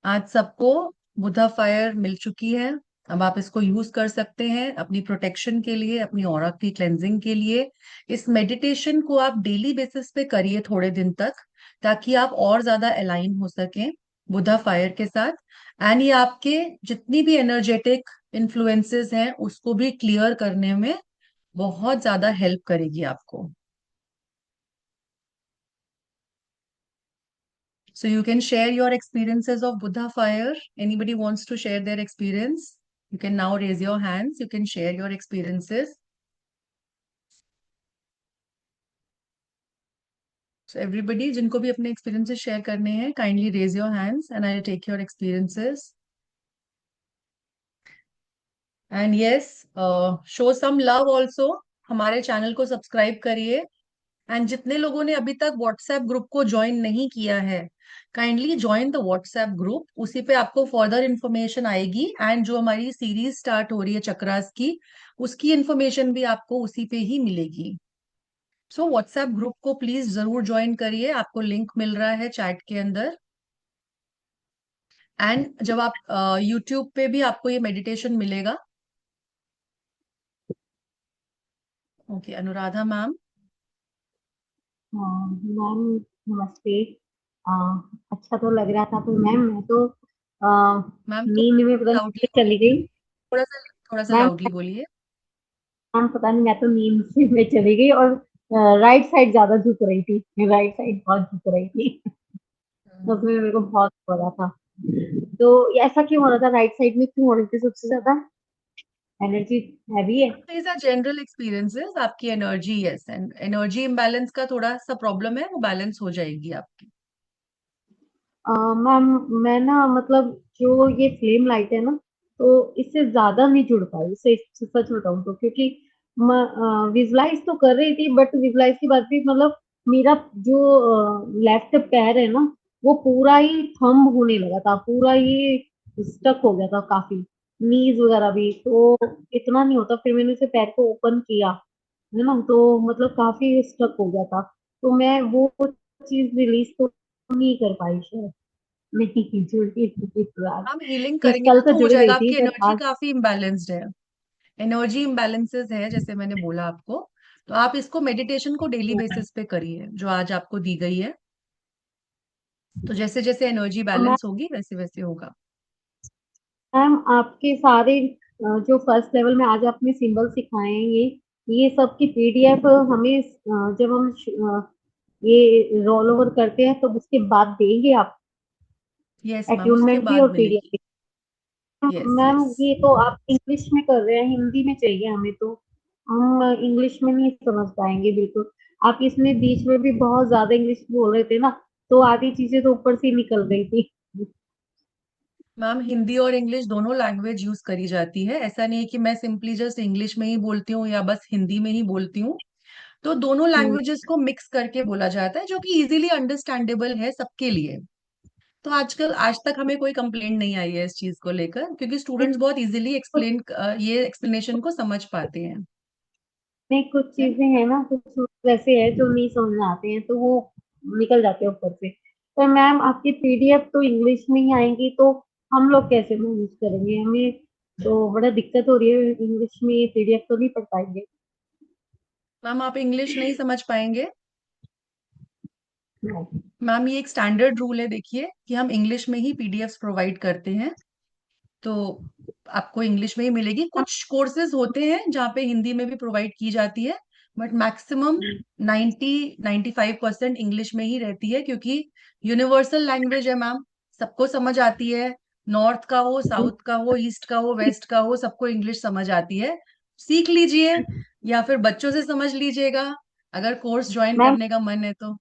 आज सबको बुद्धा फायर मिल चुकी है। अब आप इसको यूज कर सकते हैं अपनी प्रोटेक्शन के लिए, अपनी ऑरा की क्लेंजिंग के लिए। इस मेडिटेशन को आप डेली बेसिस पे करिए थोड़े दिन तक, ताकि आप और ज्यादा अलाइन हो सकें बुद्धा फायर के साथ। एंड ये आपके जितनी भी एनर्जेटिक इन्फ्लुएंसेस हैं उसको भी क्लियर करने में बहुत ज्यादा हेल्प करेगी आपको। So you can share your experiences of Buddha fire. Anybody wants to share their experience? You can now raise your hands. You can share your experiences. So everybody, जिनको भी अपने experiences share करने हैं, kindly raise your hands and I'll take your experiences. And yes, show some love also. हमारे channel को subscribe करिए। And जितने लोगों ने अभी तक व्हाट्सएप ग्रुप को ज्वाइन नहीं किया है, kindly join the WhatsApp group. उसी पे आपको फर्दर इंफॉर्मेशन आएगी एंड जो हमारी सीरीज स्टार्ट हो रही है चक्रास की, उसकी इंफॉर्मेशन भी आपको उसी पे ही मिलेगी। सो व्हाट्सएप ग्रुप को प्लीज जरूर ज्वाइन करिए। आपको लिंक मिल रहा है चैट के अंदर। एंड जब आप यूट्यूब पे भी आपको ये मेडिटेशन मिलेगा। Okay, Anuradha ma'am. मैम नमस्ते। अ, अच्छा तो लग रहा था, पर मैम मैं तो मैम नींद में पता नहीं लाउडली कैसे चली गई। थोड़ा सा मैम लाउडली बोलिए। मैम पता नहीं, मैं तो नींद से में चली गई और राइट साइड ज्यादा झुक रही थी, राइट साइड बहुत झुक रही थी। उसमें मेरे को बहुत हो रहा था। तो ये ऐसा क्यों हो रहा था? राइट साइड में क्यों हो रही थी सबसे ज्यादा? एनर्जी हैवी है? These are general experiences। आपकी energy, yes, and energy imbalance का थोड़ा सा प्रॉब्लम है, वो बैलेंस हो जाएगी आपकी। मैम मैं ना मतलब जो ये फ्लेम लाइट है ना, तो इससे ज्यादा नहीं जुड़ पाई, इससे सच बताऊं तो, क्योंकि विजुलाइज तो कर रही थी, बट विजुलाइज के बाद भी मतलब मेरा जो लेफ्ट पैर है ना, वो पूरा ही थंब होने लगा था, पूरा ही स्टक हो गया था काफी। नीज वगैरह भी तो इतना नहीं होता, फिर मैंने उसे पैर को ओपन किया है ना, तो मतलब काफी स्टक हो गया था। तो मैं वो चीज रिलीज तो नहीं कर पाई शायद। नहीं जुड़ी थी फिलहाल। हम हीलिंग इस करेंगे कल ना तो तो हो जुड़ गई जाएगा। थी, आपकी पर एनर्जी आज काफी इम्बैलेंस्ड है। एनर्जी इम्बैलेंसेस है जैसे मैंने बोला आपको। तो आप इसको मेडिटेशन को डेली बेसिस पे करिए जो आज आपको दी गई है। तो जैसे जैसे एनर्जी मैम बैलेंस होगी वैसे वैसे होगा। मैम आपके सारे जो फर्स्ट लेवल में आज आपने सिंबल सिखाए हैं, ये सब की पीडीएफ हमें जब हम ये रोल ओवर करते हैं तो उसके बाद देंगे आप? यस मैम, उसके अट्यूनमेंट भी बाद और मिलेगी। पीडीएफ? Yes ma'am yes. ये तो आप इंग्लिश में कर रहे हैं, हिंदी में चाहिए हमें तो। हम इंग्लिश में नहीं समझ पाएंगे बिल्कुल। आप इसमें बीच में भी बहुत ज्यादा इंग्लिश बोल रहे थे ना, तो आधी चीजें तो ऊपर से ही निकल गई थी। मैम हिंदी और इंग्लिश दोनों लैंग्वेज यूज करी जाती है। ऐसा नहीं है कि मैं सिंपली जस्ट इंग्लिश में ही बोलती हूँ या बस हिंदी में ही बोलती हूँ। तो दोनों हम्म, लैंग्वेजेस को मिक्स करके बोला जाता है, जो कि इजीली अंडरस्टैंडेबल है सबके लिए। तो आजकल आज तक हमें कोई कंप्लेंट नहीं आई है इस चीज को लेकर, क्योंकि स्टूडेंट्स बहुत इजीली कुछ ये एक्सप्लेनेशन को समझ पाते हैं। नहीं, कुछ Right? चीजें हैं ना, कुछ वैसे है जो नहीं समझ में आते हैं, तो वो निकल जाते हैं ऊपर से। पर मैम आपकी पीडीएफ तो इंग्लिश में ही आएंगी, तो हम लोग कैसे मैनेज करेंगे? हमें तो बड़ा दिक्कत हो रही है, इंग्लिश में पीडीएफ तो नहीं पढ़ पाएंगे। मैम आप इंग्लिश नहीं समझ पाएंगे। नहीं। मैम ये एक स्टैंडर्ड रूल है, देखिए कि हम इंग्लिश में ही पीडीएफ्स प्रोवाइड करते हैं। तो आपको इंग्लिश में ही मिलेगी। कुछ कोर्सेज होते हैं जहाँ पे हिंदी में भी प्रोवाइड की जाती है, बट मैक्सिमम 90-95% इंग्लिश में ही रहती है, क्योंकि यूनिवर्सल लैंग्वेज है मैम। सबको समझ आती है। नॉर्थ का हो, साउथ का हो, ईस्ट का हो, वेस्ट का हो, सबको इंग्लिश समझ आती है। सीख लीजिए, या फिर बच्चों से समझ लीजिएगा, अगर कोर्स ज्वाइन मैम, करने का मन है तो।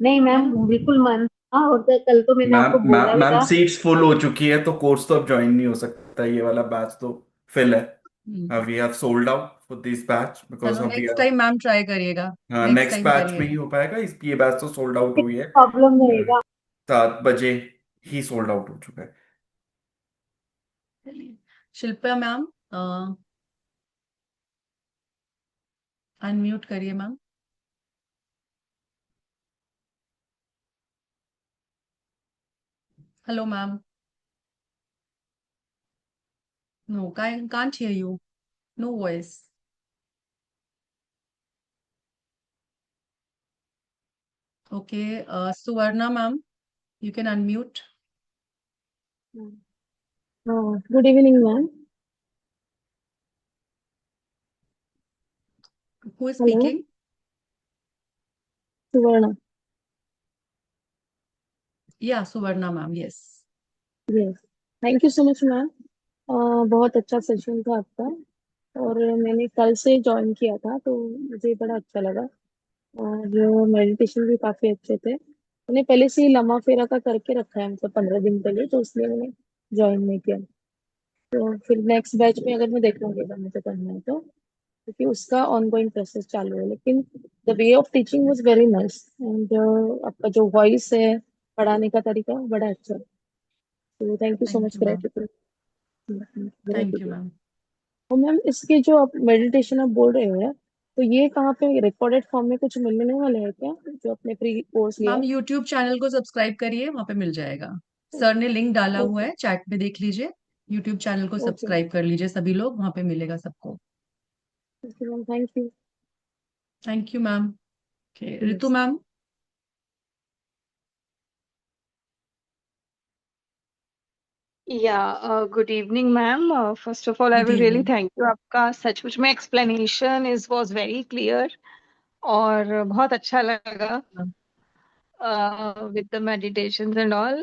नहीं है मैम, ना? बिल्कुल मन था, और कल तो मैंने मैम आपको बोला मैम भी मैम था। सीट्स फुल हो चुकी है, तो कोर्स तो अब ज्वाइन नहीं हो सकता, ये वाला बैच तो फिल है। Hmm. We have sold out for this batch because चलो अब we next are, time ma'am try करिएगा। नेक्स्ट नेक्स्ट टाइम बैच में ही करिएगा। हो पाएगा। इस ये बैच तो सोल्ड आउट हुई है। प्रॉब्लम रहेगा। 7 बजे ही सोल्ड आउट हो चुका है। चलिए, शिल्पा मैम अनम्यूट करिए ma'am. Hello ma'am. No, can't hear you. No voice. Okay, Suvarna ma'am, you can unmute. Good evening ma'am. Who is hello. speaking? सुवर्ण। Yeah, Suvarna ma'am, yes. Yes. Thank you so much ma'am. बहुत अच्छा session था आपका, और मैंने कल से join किया था, तो मुझे बड़ा अच्छा लगा। और मेडिटेशन भी काफी अच्छे थे। मैंने पहले से ही लम्हा फेरा का करके रखा है, मतलब 15 दिन पहले, तो इसलिए मैंने ज्वाइन नहीं किया। तो फिर नेक्स्ट बैच में अगर मैं देखूंगी अगर मुझे करना है तो, क्योंकि उसका ऑनगोइंग प्रोसेस चालू है, लेकिन the way of teaching was very nice. And आपका जो वॉइस है, पढ़ाने का तरीका बड़ा अच्छा है। तो thank you so Thank much you for ma'am. Everything. Thank you ma'am. और मैम, इसके जो आप मेडिटेशन आप बोल रहे हैं, तो ये कहाँ पे रिकॉर्डेड फॉर्म में कुछ मिलने वाला है क्या, जो अपने प्री कोर्स लिया मैम है? यूट्यूब चैनल को सब्सक्राइब करिए, वहां पे मिल जाएगा। सर ने लिंक डाला हुआ ओके। है, चैट में देख लीजिए। यूट्यूब चैनल को ओके। सब्सक्राइब कर लीजिए सभी लोग, वहां पे मिलेगा सबको। Okay ma'am, thank you. Thank you ma'am. Ritu yes. Ma'am. Good evening, ma'am. First of all, I good will really evening. thank you. आपका सचमुच में explanation is was very clear और बहुत अच्छा लगा with the meditations and all.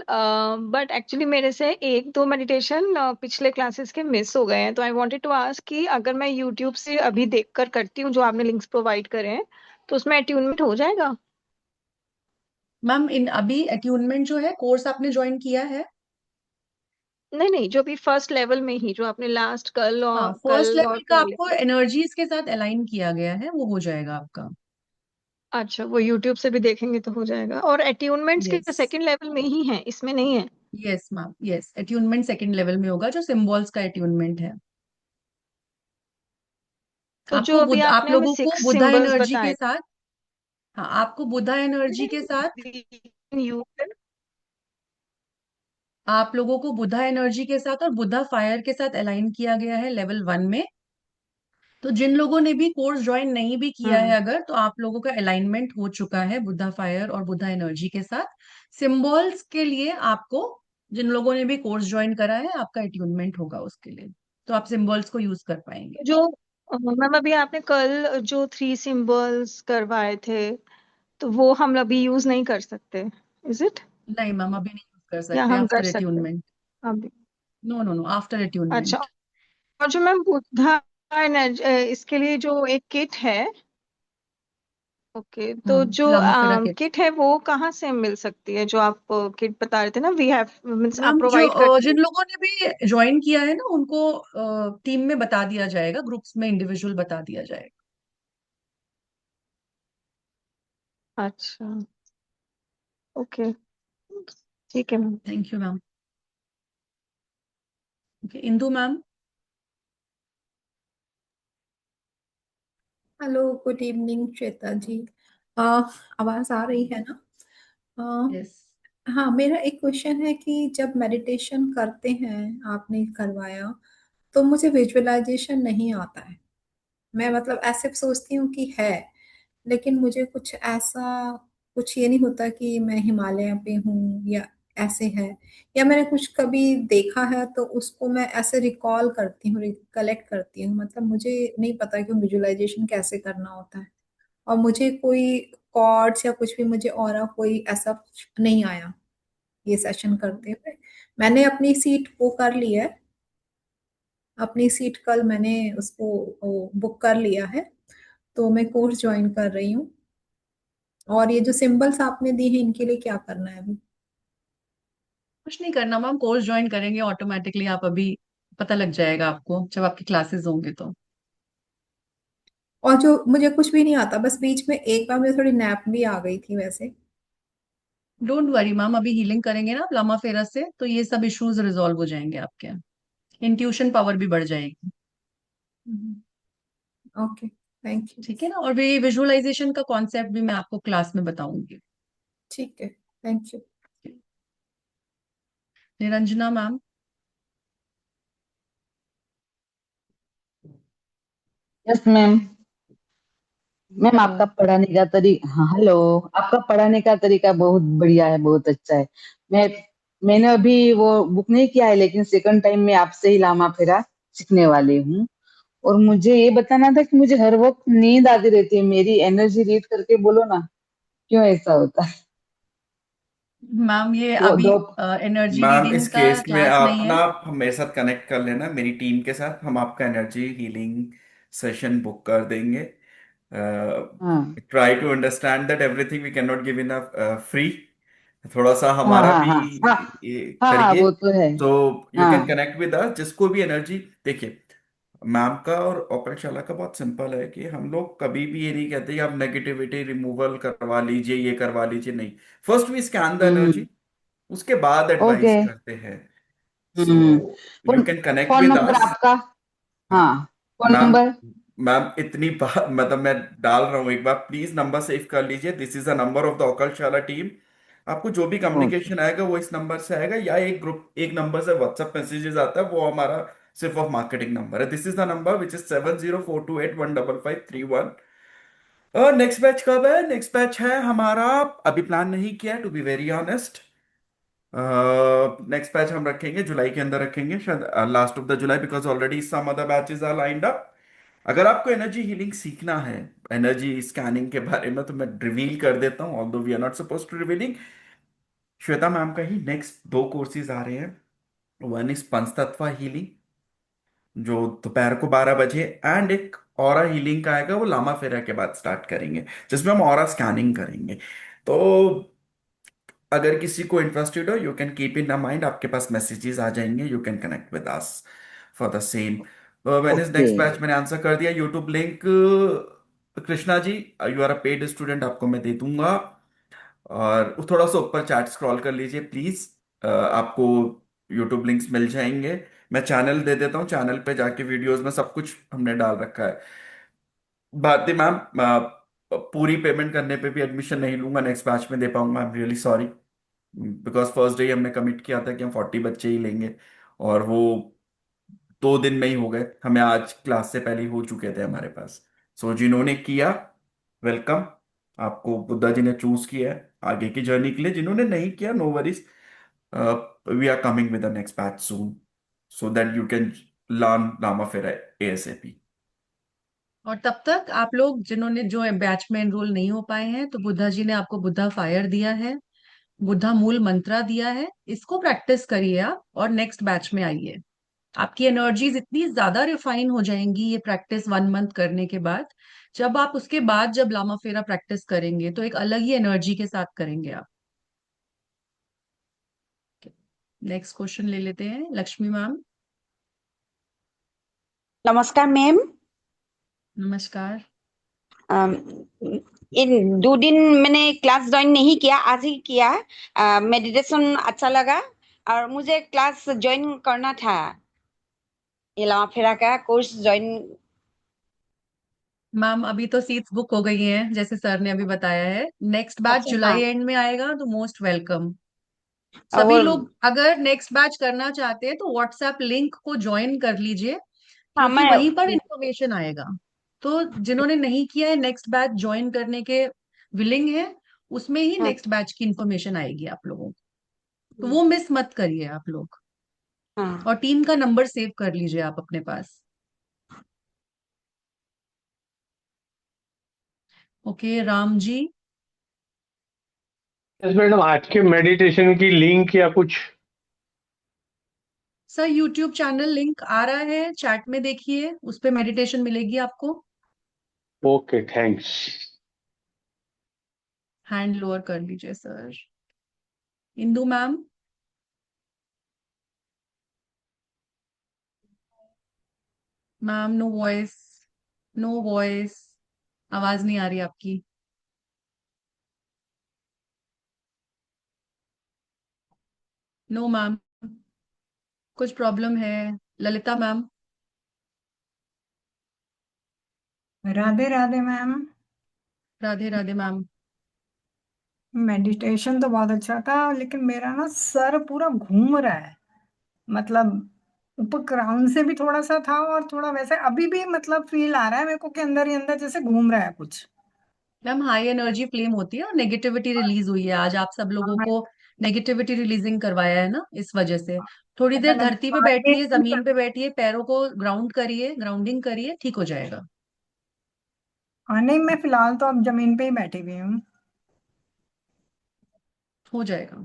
But actually मेरे से एक दो meditation पिछले classes के miss हो गए हैं, तो I wanted to ask कि अगर मैं YouTube से अभी देखकर करती हूँ जो आपने links provide करे हैं, तो उसमें attunement हो जाएगा? मैम इन अभी अट्यूनमेंट जो है, कोर्स आपने ज्वाइन किया है? नहीं नहीं, जो भी फर्स्ट लेवल में ही जो आपने लास्ट हाँ, फर्स्ट कल और लेवल का पहले। आपको एनर्जीज के साथ अलाइन किया गया है, वो हो जाएगा आपका। अच्छा, वो यूट्यूब से भी देखेंगे तो हो जाएगा, और अट्यूनमेंट्स के यस। सेकंड लेवल में ही है, इसमें नहीं है? Yes ma'am, yes, attunement second level में होगा, जो सिंबल्स का अट्यूनमेंट है। तो जो आपको अभी आप आपने हमें लोगों को 6 बुधा सिंबल्स एनर्जी के बताए साथ, हाँ आपको बुधा एनर्जी के साथ, थे। आप लोगों को बुधा एनर्जी के साथ और बुधा फायर के साथ अलाइन किया गया है लेवल 1 में। तो जिन लोगों ने भी कोर्स ज्वाइन नहीं भी किया है हम्म। अगर, तो आप लोगों का अलाइनमेंट हो चुका है बुधा फायर और बुधा एनर्जी के साथ। सिंबल्स के लिए आपको, जिन लोगों ने भी कोर्स ज्वाइन करा है, आपका अट्यूनमेंट होगा उसके लिए, तो आप सिंबल्स को यूज कर पाएंगे। जो मैम अभी आपने कल जो 3 सिंबल्स करवाए थे, तो वो हम अभी यूज नहीं कर सकते, इज इट? नहीं मैम, अभी नहीं यूज कर या सकते, हम कर आफ्टर सकते हैं अट्यूनमेंट। अभी? नो नो नो, आफ्टर अच्छा, अट्यूनमेंट। और जो मैम बुद्धा इसके लिए जो एक किट है, ओके, तो जो लामाफेरा किट। किट है वो कहाँ से मिल सकती है, जो आप किट बता रहे थे ना, वी हैव मीन्स आप मैम जो प्रोवाइड करते जिन हैं? लोगों ने भी ज्वाइन किया है ना, उनको टीम में बता दिया जाएगा, ग्रुप्स में इंडिविजुअल बता दिया जाएगा। अच्छा, ओके, ठीक है ma'am. Thank you ma'am. Okay, Indu ma'am. Hello, good evening Shweta ji. अ, आवाज आ रही है ना? यस। हाँ, मेरा एक क्वेश्चन है कि जब मेडिटेशन करते हैं, आपने करवाया, तो मुझे विजुअलाइजेशन नहीं आता है। मैं मतलब ऐसे सोचती हूँ कि है, लेकिन मुझे कुछ ऐसा, कुछ ये नहीं होता कि मैं हिमालय पे हूँ या ऐसे है, या मैंने कुछ कभी देखा है तो उसको मैं ऐसे रिकॉल करती हूँ, रिकलेक्ट करती हूँ। मतलब मुझे नहीं पता कि विजुअलाइजेशन कैसे करना होता है, और मुझे कोई कॉर्ड्स या कुछ भी, मुझे और कोई ऐसा कुछ नहीं आया ये सेशन करते हुए। मैंने अपनी सीट वो कर ली है, अपनी सीट कल मैंने उसको बुक कर लिया है, तो मैं कोर्स ज्वाइन कर रही हूँ। और ये जो सिंबल्स आपने दिए हैं, इनके लिए क्या करना है अभी? कुछ नहीं करना मैम, कोर्स ज्वाइन करेंगे ऑटोमेटिकली, आप अभी पता लग जाएगा आपको जब आपकी क्लासेस होंगे तो। और जो मुझे कुछ भी नहीं आता, बस बीच में एक बार मुझे थोड़ी नैप भी आ गई थी वैसे। डोंट वरी मैम, अभी हीलिंग करेंगे ना लामा फेरा से, तो ये सब इश्यूज रिजॉल्व हो जाएंगे आपके। इंट्यूशन पावर भी बढ़ जाएगी। Okay, thank you. ठीक है ना, और ये विजुअलाइजेशन का कॉन्सेप्ट भी मैं आपको क्लास में बताऊंगी। ठीक है, thank you. Niranjana ma'am. Yes ma'am. Ma'am hello. आपका पढ़ाने का तरीका, हाँ हेलो, आपका पढ़ाने का तरीका बहुत बढ़िया है, बहुत अच्छा है। मैं मैंने अभी वो बुक नहीं किया है, लेकिन सेकंड टाइम मैं आपसे ही लामा फेरा सीखने वाली हूँ। और मुझे ये बताना था कि मुझे हर वक्त नींद आती रहती है, मेरी एनर्जी रीड करके बोलो ना, क्यों ऐसा होता है? मैम ये दो अभी दो एनर्जी मैम इस रीडिंग का केस में क्लास आप नहीं ना है। मेरे साथ कनेक्ट कर लेना, मेरी टीम के साथ हम आपका एनर्जी हीलिंग सेशन बुक कर देंगे। हाँ try to understand that everything we can not give in free. थोड़ा सा हाँ हमारा हाँ भी हाँ हाँ ये हाँ हाँ, करिए। वो तो है। तो यू कैन हाँ। कनेक्ट विद अस, जिसको भी एनर्जी। देखिए, मैम का और ऑपरेशनला का बहुत सिंपल है कि हम लोग कभी भी ये नहीं कहते कि आप नेगेटिविटी रिमूवल करवा लीजिए, ये करवा लीजिए, नहीं। First we scan the hmm. Energy, उसके बाद एडवाइस ओके। करते हैं। So hmm. You phone can connect phone with number us. आपका? हाँ हाँ, फोन मैम, नंबर। मैम इतनी बार मतलब मैं डाल रहा हूँ, एक बार प्लीज नंबर सेव कर लीजिए। This is a number of the Occultshala team. आपको जो भी ओके। कम्युनिकेशन आएगा वो इस नंबर से आएगा, या एक ग्रुप, एक नंबर से व्हाट्सएप मैसेजेस आता है, वो हमारा सिर्फ ऑफ मार्केटिंग नंबर है। This is the number which is 7042815531। और नेक्स्ट बैच कब है? नेक्स्ट बैच है हमारा, अभी प्लान नहीं किया है to be very honest. Next batch हम रखेंगे जुलाई के अंदर, रखेंगे शायद last of the July, because already some other batches are lined up. अगर आपको एनर्जी हीलिंग सीखना है, एनर्जी स्कैनिंग के बारे में, तो मैं रिवील कर देता हूँ, although we are not suppose to revealing. Shweta ma'am का ही नेक्स्ट दो कोर्सेज आ रहे हैं। वन इज पंचतत्व हीलिंग, जो दोपहर को 12 बजे, एंड एक ऑरा हीलिंग का आएगा, वो लामा फेरा के बाद स्टार्ट करेंगे, जिसमें हम ऑरा स्कैनिंग करेंगे। तो अगर किसी को इंटरेस्टेड हो, you can keep in mind, आपके पास मैसेजेस आ जाएंगे, you can connect with us for the same. When is okay. Next batch, मैंने आंसर कर दिया। YouTube link Krishna ji, you are a paid student, आपको मैं दे दूंगा। और थोड़ा सा ऊपर चैट स्क्रॉल कर लीजिए प्लीज, आपको यूट्यूब लिंक्स मिल जाएंगे। मैं चैनल दे देता हूँ, चैनल पे जाके वीडियोस में सब कुछ हमने डाल रखा है। भारती मैम, पूरी पेमेंट करने पे भी एडमिशन नहीं लूंगा, नेक्स्ट बैच में दे पाऊंगा। I am really sorry, because first day हमने कमिट किया था कि हम 40 बच्चे ही लेंगे, और वो 2 दिन में ही हो गए। हमें आज क्लास से पहले ही हो चुके थे हमारे पास। सो जिन्होंने किया, वेलकम, आपको बुद्धा जी ने चूज किया है आगे की जर्नी के लिए। जिन्होंने नहीं किया, no worries, we are coming with the next batch soon, so that you can learn Lama Fera ASAP. और तब तक आप लोग जिन्होंने जो बैच में एनरोल नहीं हो पाए हैं, तो बुद्धा जी ने आपको बुद्धा फायर दिया है, बुद्धा मूल मंत्रा दिया है, इसको प्रैक्टिस करिए आप और नेक्स्ट बैच में आइए। आपकी एनर्जीज इतनी ज्यादा रिफाइन हो जाएंगी ये प्रैक्टिस 1 मंथ करने के बाद। जब आप उसके बाद जब लामा फेरा प्रैक्टिस करेंगे तो एक अलग ही एनर्जी के साथ करेंगे आप। नेक्स्ट क्वेश्चन ले लेते हैं, लक्ष्मी मैम। नमस्कार मैम। नमस्कार। अम, इन 2 दिन मैंने क्लास ज्वाइन नहीं किया, आज ही किया। मेडिटेशन अच्छा लगा और मुझे क्लास ज्वाइन करना था, ये लामा फेरा का कोर्स ज्वाइन। मैम अभी तो सीट्स बुक हो गई हैं जैसे सर ने अभी बताया है, नेक्स्ट बैच अच्छा, हाँ। जुलाई एंड में आएगा, तो मोस्ट वेलकम। सभी और लोग अगर नेक्स्ट बैच करना चाहते हैं तो व्हाट्सएप लिंक को ज्वाइन कर लीजिए, हाँ क्योंकि मैं वहीं पर इंफॉर्मेशन आएगा। तो जिन्होंने नहीं किया है नेक्स्ट बैच ज्वाइन करने के विलिंग है, उसमें ही हाँ नेक्स्ट बैच की इंफॉर्मेशन आएगी आप लोगों को। तो वो मिस मत करिए आप लोग। हाँ। और टीम का नंबर सेव कर लीजिए आप अपने पास। Okay Ram ji. Yes madam, आज के मेडिटेशन की लिंक या कुछ? सर यूट्यूब चैनल लिंक आ रहा है, चैट में देखिए, उस पे मेडिटेशन मिलेगी आपको। Okay, thanks. हैंड लोअर कर लीजिए sir. Indu ma'am. Ma'am no voice, no voice, आवाज नहीं आ रही आपकी। नो मैम, कुछ प्रॉब्लम है। Lalita ma'am. Radhe Radhe ma'am. Radhe Radhe ma'am. Meditation तो बहुत अच्छा था, लेकिन मेरा ना सर पूरा घूम रहा है। मतलब ऊपर क्राउन से भी थोड़ा सा था और थोड़ा वैसे अभी भी मतलब फील आ रहा है मेरे को कि अंदर ही अंदर जैसे घूम रहा है कुछ। मैम हाई एनर्जी फ्लेम होती है और नेगेटिविटी रिलीज हुई है आज, आप सब लोगों हाँ, को नेगेटिविटी रिलीजिंग करवाया है ना, इस वजह से। थोड़ी देर अगर धरती पे आगे बैठिए, जमीन पे बैठिए, पैरों को ग्राउंड करिए, ग्राउंडिंग करिए, ठीक हो जाएगा। नहीं, मैं फिलहाल तो अब जमीन पे ही बैठी हुई हूँ। हो जाएगा।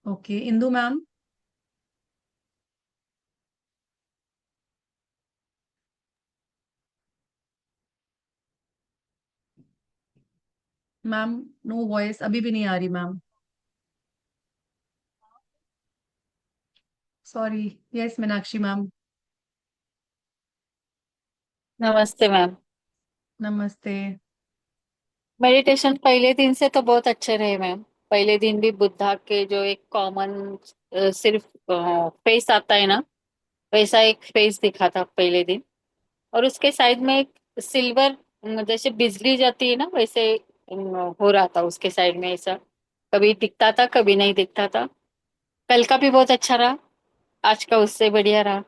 Okay Indu ma'am. Ma'am no voice, अभी भी नहीं आ रही ma'am. Sorry. Yes Meenakshi ma'am. नमस्ते मैम। नमस्ते। मेडिटेशन पहले दिन से तो बहुत अच्छे रहे मैम। पहले दिन भी बुद्धा के जो एक कॉमन सिर्फ फेस आता है ना, वैसा एक फेस दिखा था पहले दिन। और उसके साइड में एक सिल्वर, जैसे बिजली जाती है ना, वैसे हो रहा था उसके साइड में ऐसा। कभी दिखता था, कभी नहीं दिखता था। कल का भी बहुत अच्छा रहा, आज का उससे बढ़िया रहा।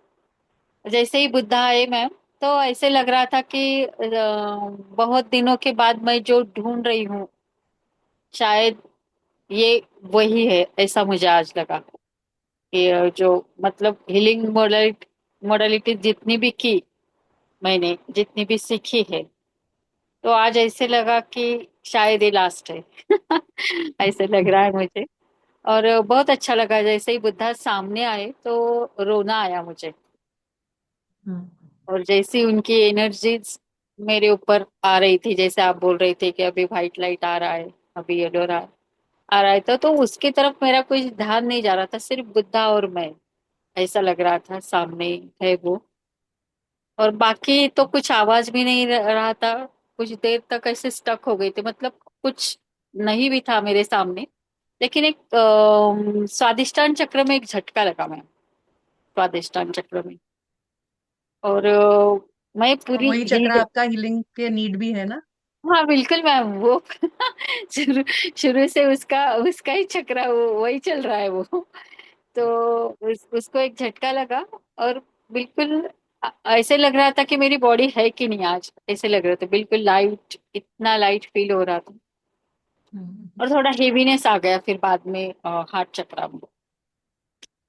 जैसे ही बुद्धा आए मैम, तो ऐसे लग रहा था कि बहुत दिनों के बाद मैं जो ढूंढ रही हूँ, शायद ये वही है, ऐसा मुझे आज लगा। कि जो मतलब हीलिंग मोडालिटी जितनी भी की, मैंने जितनी भी सीखी है, तो आज ऐसे लगा कि शायद ये लास्ट है। ऐसे लग रहा है मुझे। और बहुत अच्छा लगा, जैसे ही बुद्धा सामने आए तो रोना आया मुझे। हम्म। और जैसी उनकी एनर्जीज मेरे ऊपर आ रही थी, जैसे आप बोल रहे थे कि अभी व्हाइट लाइट आ रहा है, अभी येलो आ रहा है, तो उसकी तरफ मेरा कोई ध्यान नहीं जा रहा था, सिर्फ बुद्धा और मैं। ऐसा लग रहा था सामने है वो। और बाकी तो कुछ आवाज भी नहीं रहा था। कुछ देर तक ऐसे स्टक हो गई थी, मतलब कुछ नहीं भी था मेरे सामने। लेकिन एक स्वादिष्टान चक्र में एक झटका लगा मैं, स्वादिष्टान चक्र में। और मैं और पूरी वही चक्र हील। आपका हीलिंग के नीड भी है ना। हाँ बिल्कुल मैम, वो शुरू शुरू से उसका उसका ही चक्रा वही चल रहा है वो। तो उसको एक झटका लगा। और बिल्कुल ऐसे लग रहा था कि मेरी बॉडी है कि नहीं आज, ऐसे लग रहा था, बिल्कुल लाइट, इतना लाइट फील हो रहा था। हम्म। और थोड़ा हेवीनेस आ गया फिर बाद में हार्ट चक्रा में।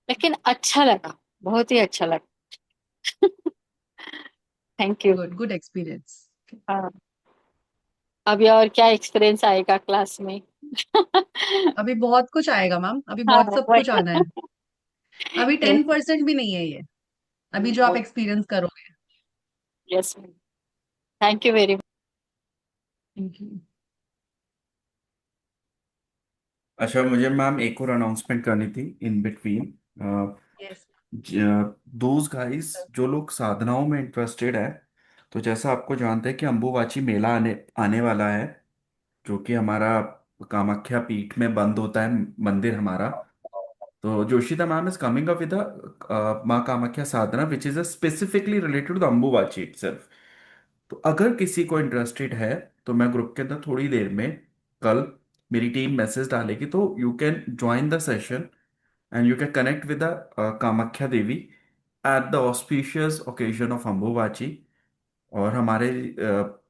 लेकिन अच्छा लगा, बहुत ही अच्छा लगा। Thank you. Good, good experience. हाँ, अभी और क्या एक्सपीरियंस आएगा क्लास में? अभी बहुत कुछ आएगा मैम, अभी हाँ बहुत सब कुछ वही। आना है। अभी 10% भी नहीं है ये, अभी जो आप एक्सपीरियंस करोगे। Yes ma'am, thank you very much. Thank you. अच्छा, मुझे मैम एक और अनाउंसमेंट करनी थी in between. Yes. Those guys जो लोग साधनाओं में इंटरेस्टेड है, तो जैसा आपको जानते हैं कि अंबुबाची मेला आने आने वाला है, जो कि हमारा कामाख्या पीठ में बंद होता है मंदिर हमारा। तो Joshita ma'am is coming up with Maa Kamakhya sadhana which is specifically related to the Ambubachi itself. तो अगर किसी को इंटरेस्टेड है, तो मैं ग्रुप के अंदर थोड़ी देर में कल मेरी टीम मैसेज डालेगी, तो you can join the session and you can connect with the Kamakhya Devi at the auspicious occasion of Ambuvati। और हमारे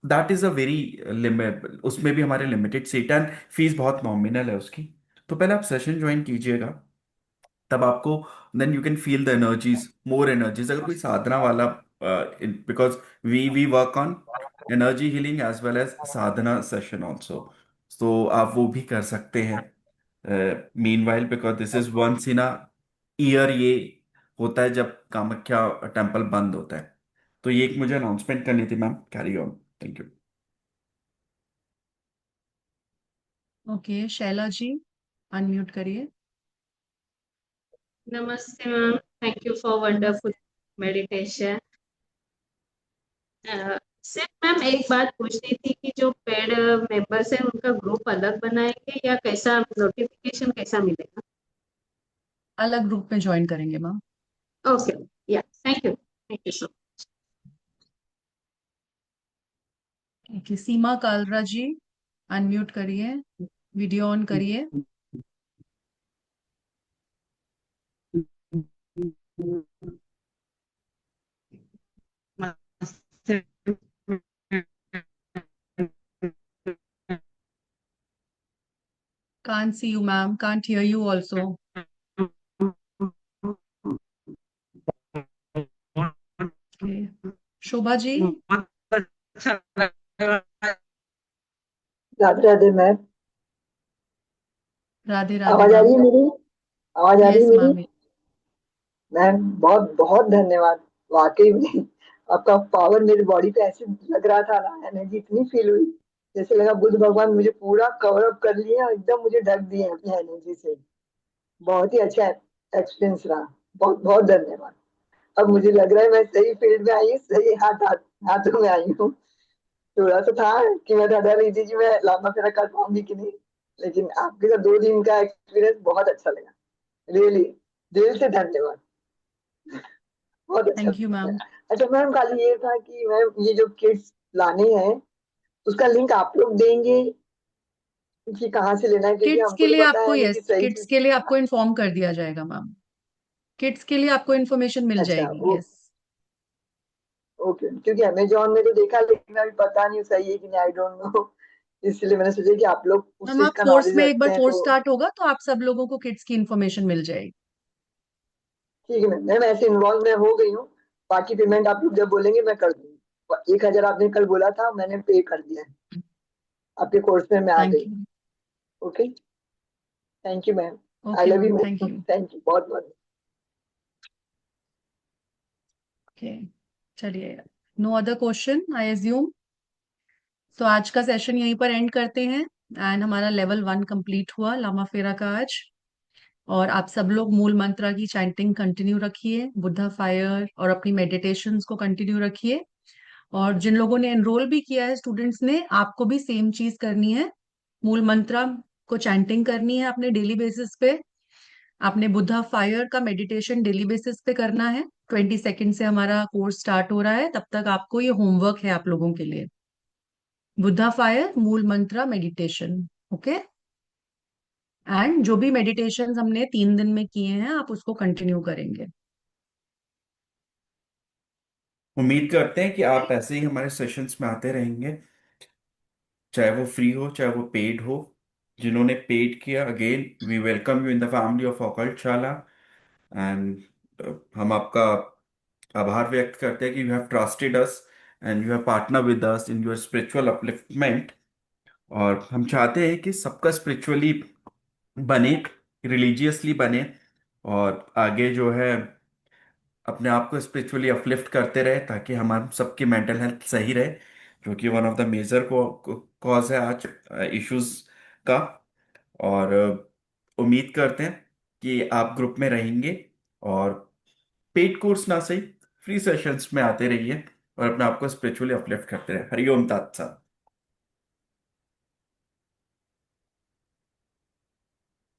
that is a very limit, उसमें भी हमारे लिमिटेड सीट एंड फीस बहुत नॉमिनल है उसकी। तो पहले आप सेशन ज्वाइन कीजिएगा, तब आपको then you can feel the energies, more energies. अगर कोई साधना वाला, because we work on energy healing as well as sadhana session also, तो आप वो भी कर सकते हैं। Meanwhile, because this is once in a year ये होता है जब कामाख्या टेम्पल बंद होता है। तो ये एक मुझे अनाउंसमेंट करनी थी ma'am. Carry on. Thank you. Okay, Shaila ji unmute करिए। नमस्ते ma'am, thank you for wonderful meditation. सिर्फ मैम एक बात पूछनी थी कि जो पेड मेंबर्स हैं उनका ग्रुप अलग बनाएंगे या कैसा, नोटिफिकेशन कैसा मिलेगा? अलग ग्रुप में ज्वाइन करेंगे मैम। ओके, या थैंक यू सो मच। ठीक है, सीमा कालरा जी अनम्यूट करिए, वीडियो ऑन करिए। Can't see you, ma'am. Can't hear you also. Okay. Shobha ji. Radhe Radhe ma'am. Radhe Radhe आवाज आ रही है मैम। मेरी? आवाज आ रही है यस मेरी? मैम। मैम बहुत बहुत धन्यवाद, वाकई में आपका पावर मेरी बॉडी पे ऐसे लग रहा था ना, एनर्जी इतनी फील हुई, जैसे लगा बुद्ध भगवान मुझे पूरा कवर अप कर लिए और एकदम मुझे ढक दिए हैं अपनी एनर्जी से। बहुत ही अच्छा एक्सपीरियंस रहा, बहुत बहुत धन्यवाद। अब मुझे लग रहा है मैं सही फील्ड में आई हूँ, सही हाथों में आई हूँ। थोड़ा सा था कि मैं डर रही थी कि मैं लामा फेरा कर पाऊंगी कि नहीं, लेकिन आपके साथ 2 दिन का एक्सपीरियंस बहुत अच्छा लगा। रियली दिल से धन्यवाद, बहुत अच्छा थैंक यू मैम। लगा। अच्छा मैम, खाली ये था कि मैम ये जो किट्स लाने हैं उसका लिंक आप लोग देंगे कि कहाँ से लेना है, क्योंकि किड्स हमको के तो लिए पता आपको, है नहीं कि यस, सही किड्स चीज। के लिए आपको इन्फॉर्म कर दिया जाएगा मैम। किड्स के लिए आपको इन्फॉर्मेशन मिल अच्छा जाएगी, यस। ओके, क्योंकि अमेजोन में तो देखा, लेकिन अभी पता नहीं सही है कि नहीं, आई डोंट नो। इसलिए मैंने सोचा कि आप लोग उस मैम चीज आप का कोर्स नॉलेज में, एक रखते बार हैं कोर्स तो स्टार्ट होगा तो आप सब लोगों को किड्स की इन्फॉर्मेशन मिल जाएगी। ठीक है मैम। मैम ऐसे इन्वॉल्व मैं हो गई हूँ, बाकी पेमेंट आप लोग जब बोलेंगे मैं कर दूंगी। 1,000 आपने कल बोला था, मैंने पे कर दिया है, आपके कोर्स में मैं आ थैंक गई। You. Okay, thank you ma'am. I okay love you ma'am, thank ma'am, you. Thank you बहुत बहुत। ओके, चलिए, no other question I assume. तो आज का सेशन यहीं पर एंड करते हैं। एंड हमारा लेवल 1 कंप्लीट हुआ लामा फेरा का आज। और आप सब लोग मूल मंत्रा की चैंटिंग कंटिन्यू रखिए, बुद्धा फायर और अपनी मेडिटेशंस को कंटिन्यू रखिए। और जिन लोगों ने एनरोल भी किया है स्टूडेंट्स ने, आपको भी सेम चीज करनी है, मूल मंत्रा को चैंटिंग करनी है अपने डेली बेसिस पे। आपने बुद्धा फायर का मेडिटेशन डेली बेसिस पे करना है। 22 से हमारा कोर्स स्टार्ट हो रहा है, तब तक आपको ये होमवर्क है आप लोगों के लिए। बुद्धा फायर, मूल मंत्रा, मेडिटेशन। ओके। एंड जो भी मेडिटेशन हमने 3 दिन में किए हैं, आप उसको कंटिन्यू करेंगे। उम्मीद करते हैं कि आप ऐसे ही हमारे सेशंस में आते रहेंगे, चाहे वो फ्री हो चाहे वो पेड हो। जिन्होंने पेड किया, again we welcome you in the family of Occultshala. And हम आपका आभार व्यक्त करते हैं कि you have trusted us and you have partner with us in your spiritual upliftment. और हम चाहते हैं कि सबका स्पिरिचुअली बने, रिलीजियसली बने, और आगे जो है अपने आप को स्पिरिचुअली अपलिफ्ट करते रहे, ताकि हमारे सबकी मेंटल हेल्थ सही रहे, जो कि one of the major cause है आज इश्यूज का। और उम्मीद करते हैं कि आप ग्रुप में रहेंगे और पेड कोर्स ना सही, फ्री सेशंस में आते रहिए और अपने आप को स्पिरिचुअली अपलिफ्ट करते रहे। हरिओम तत्सत।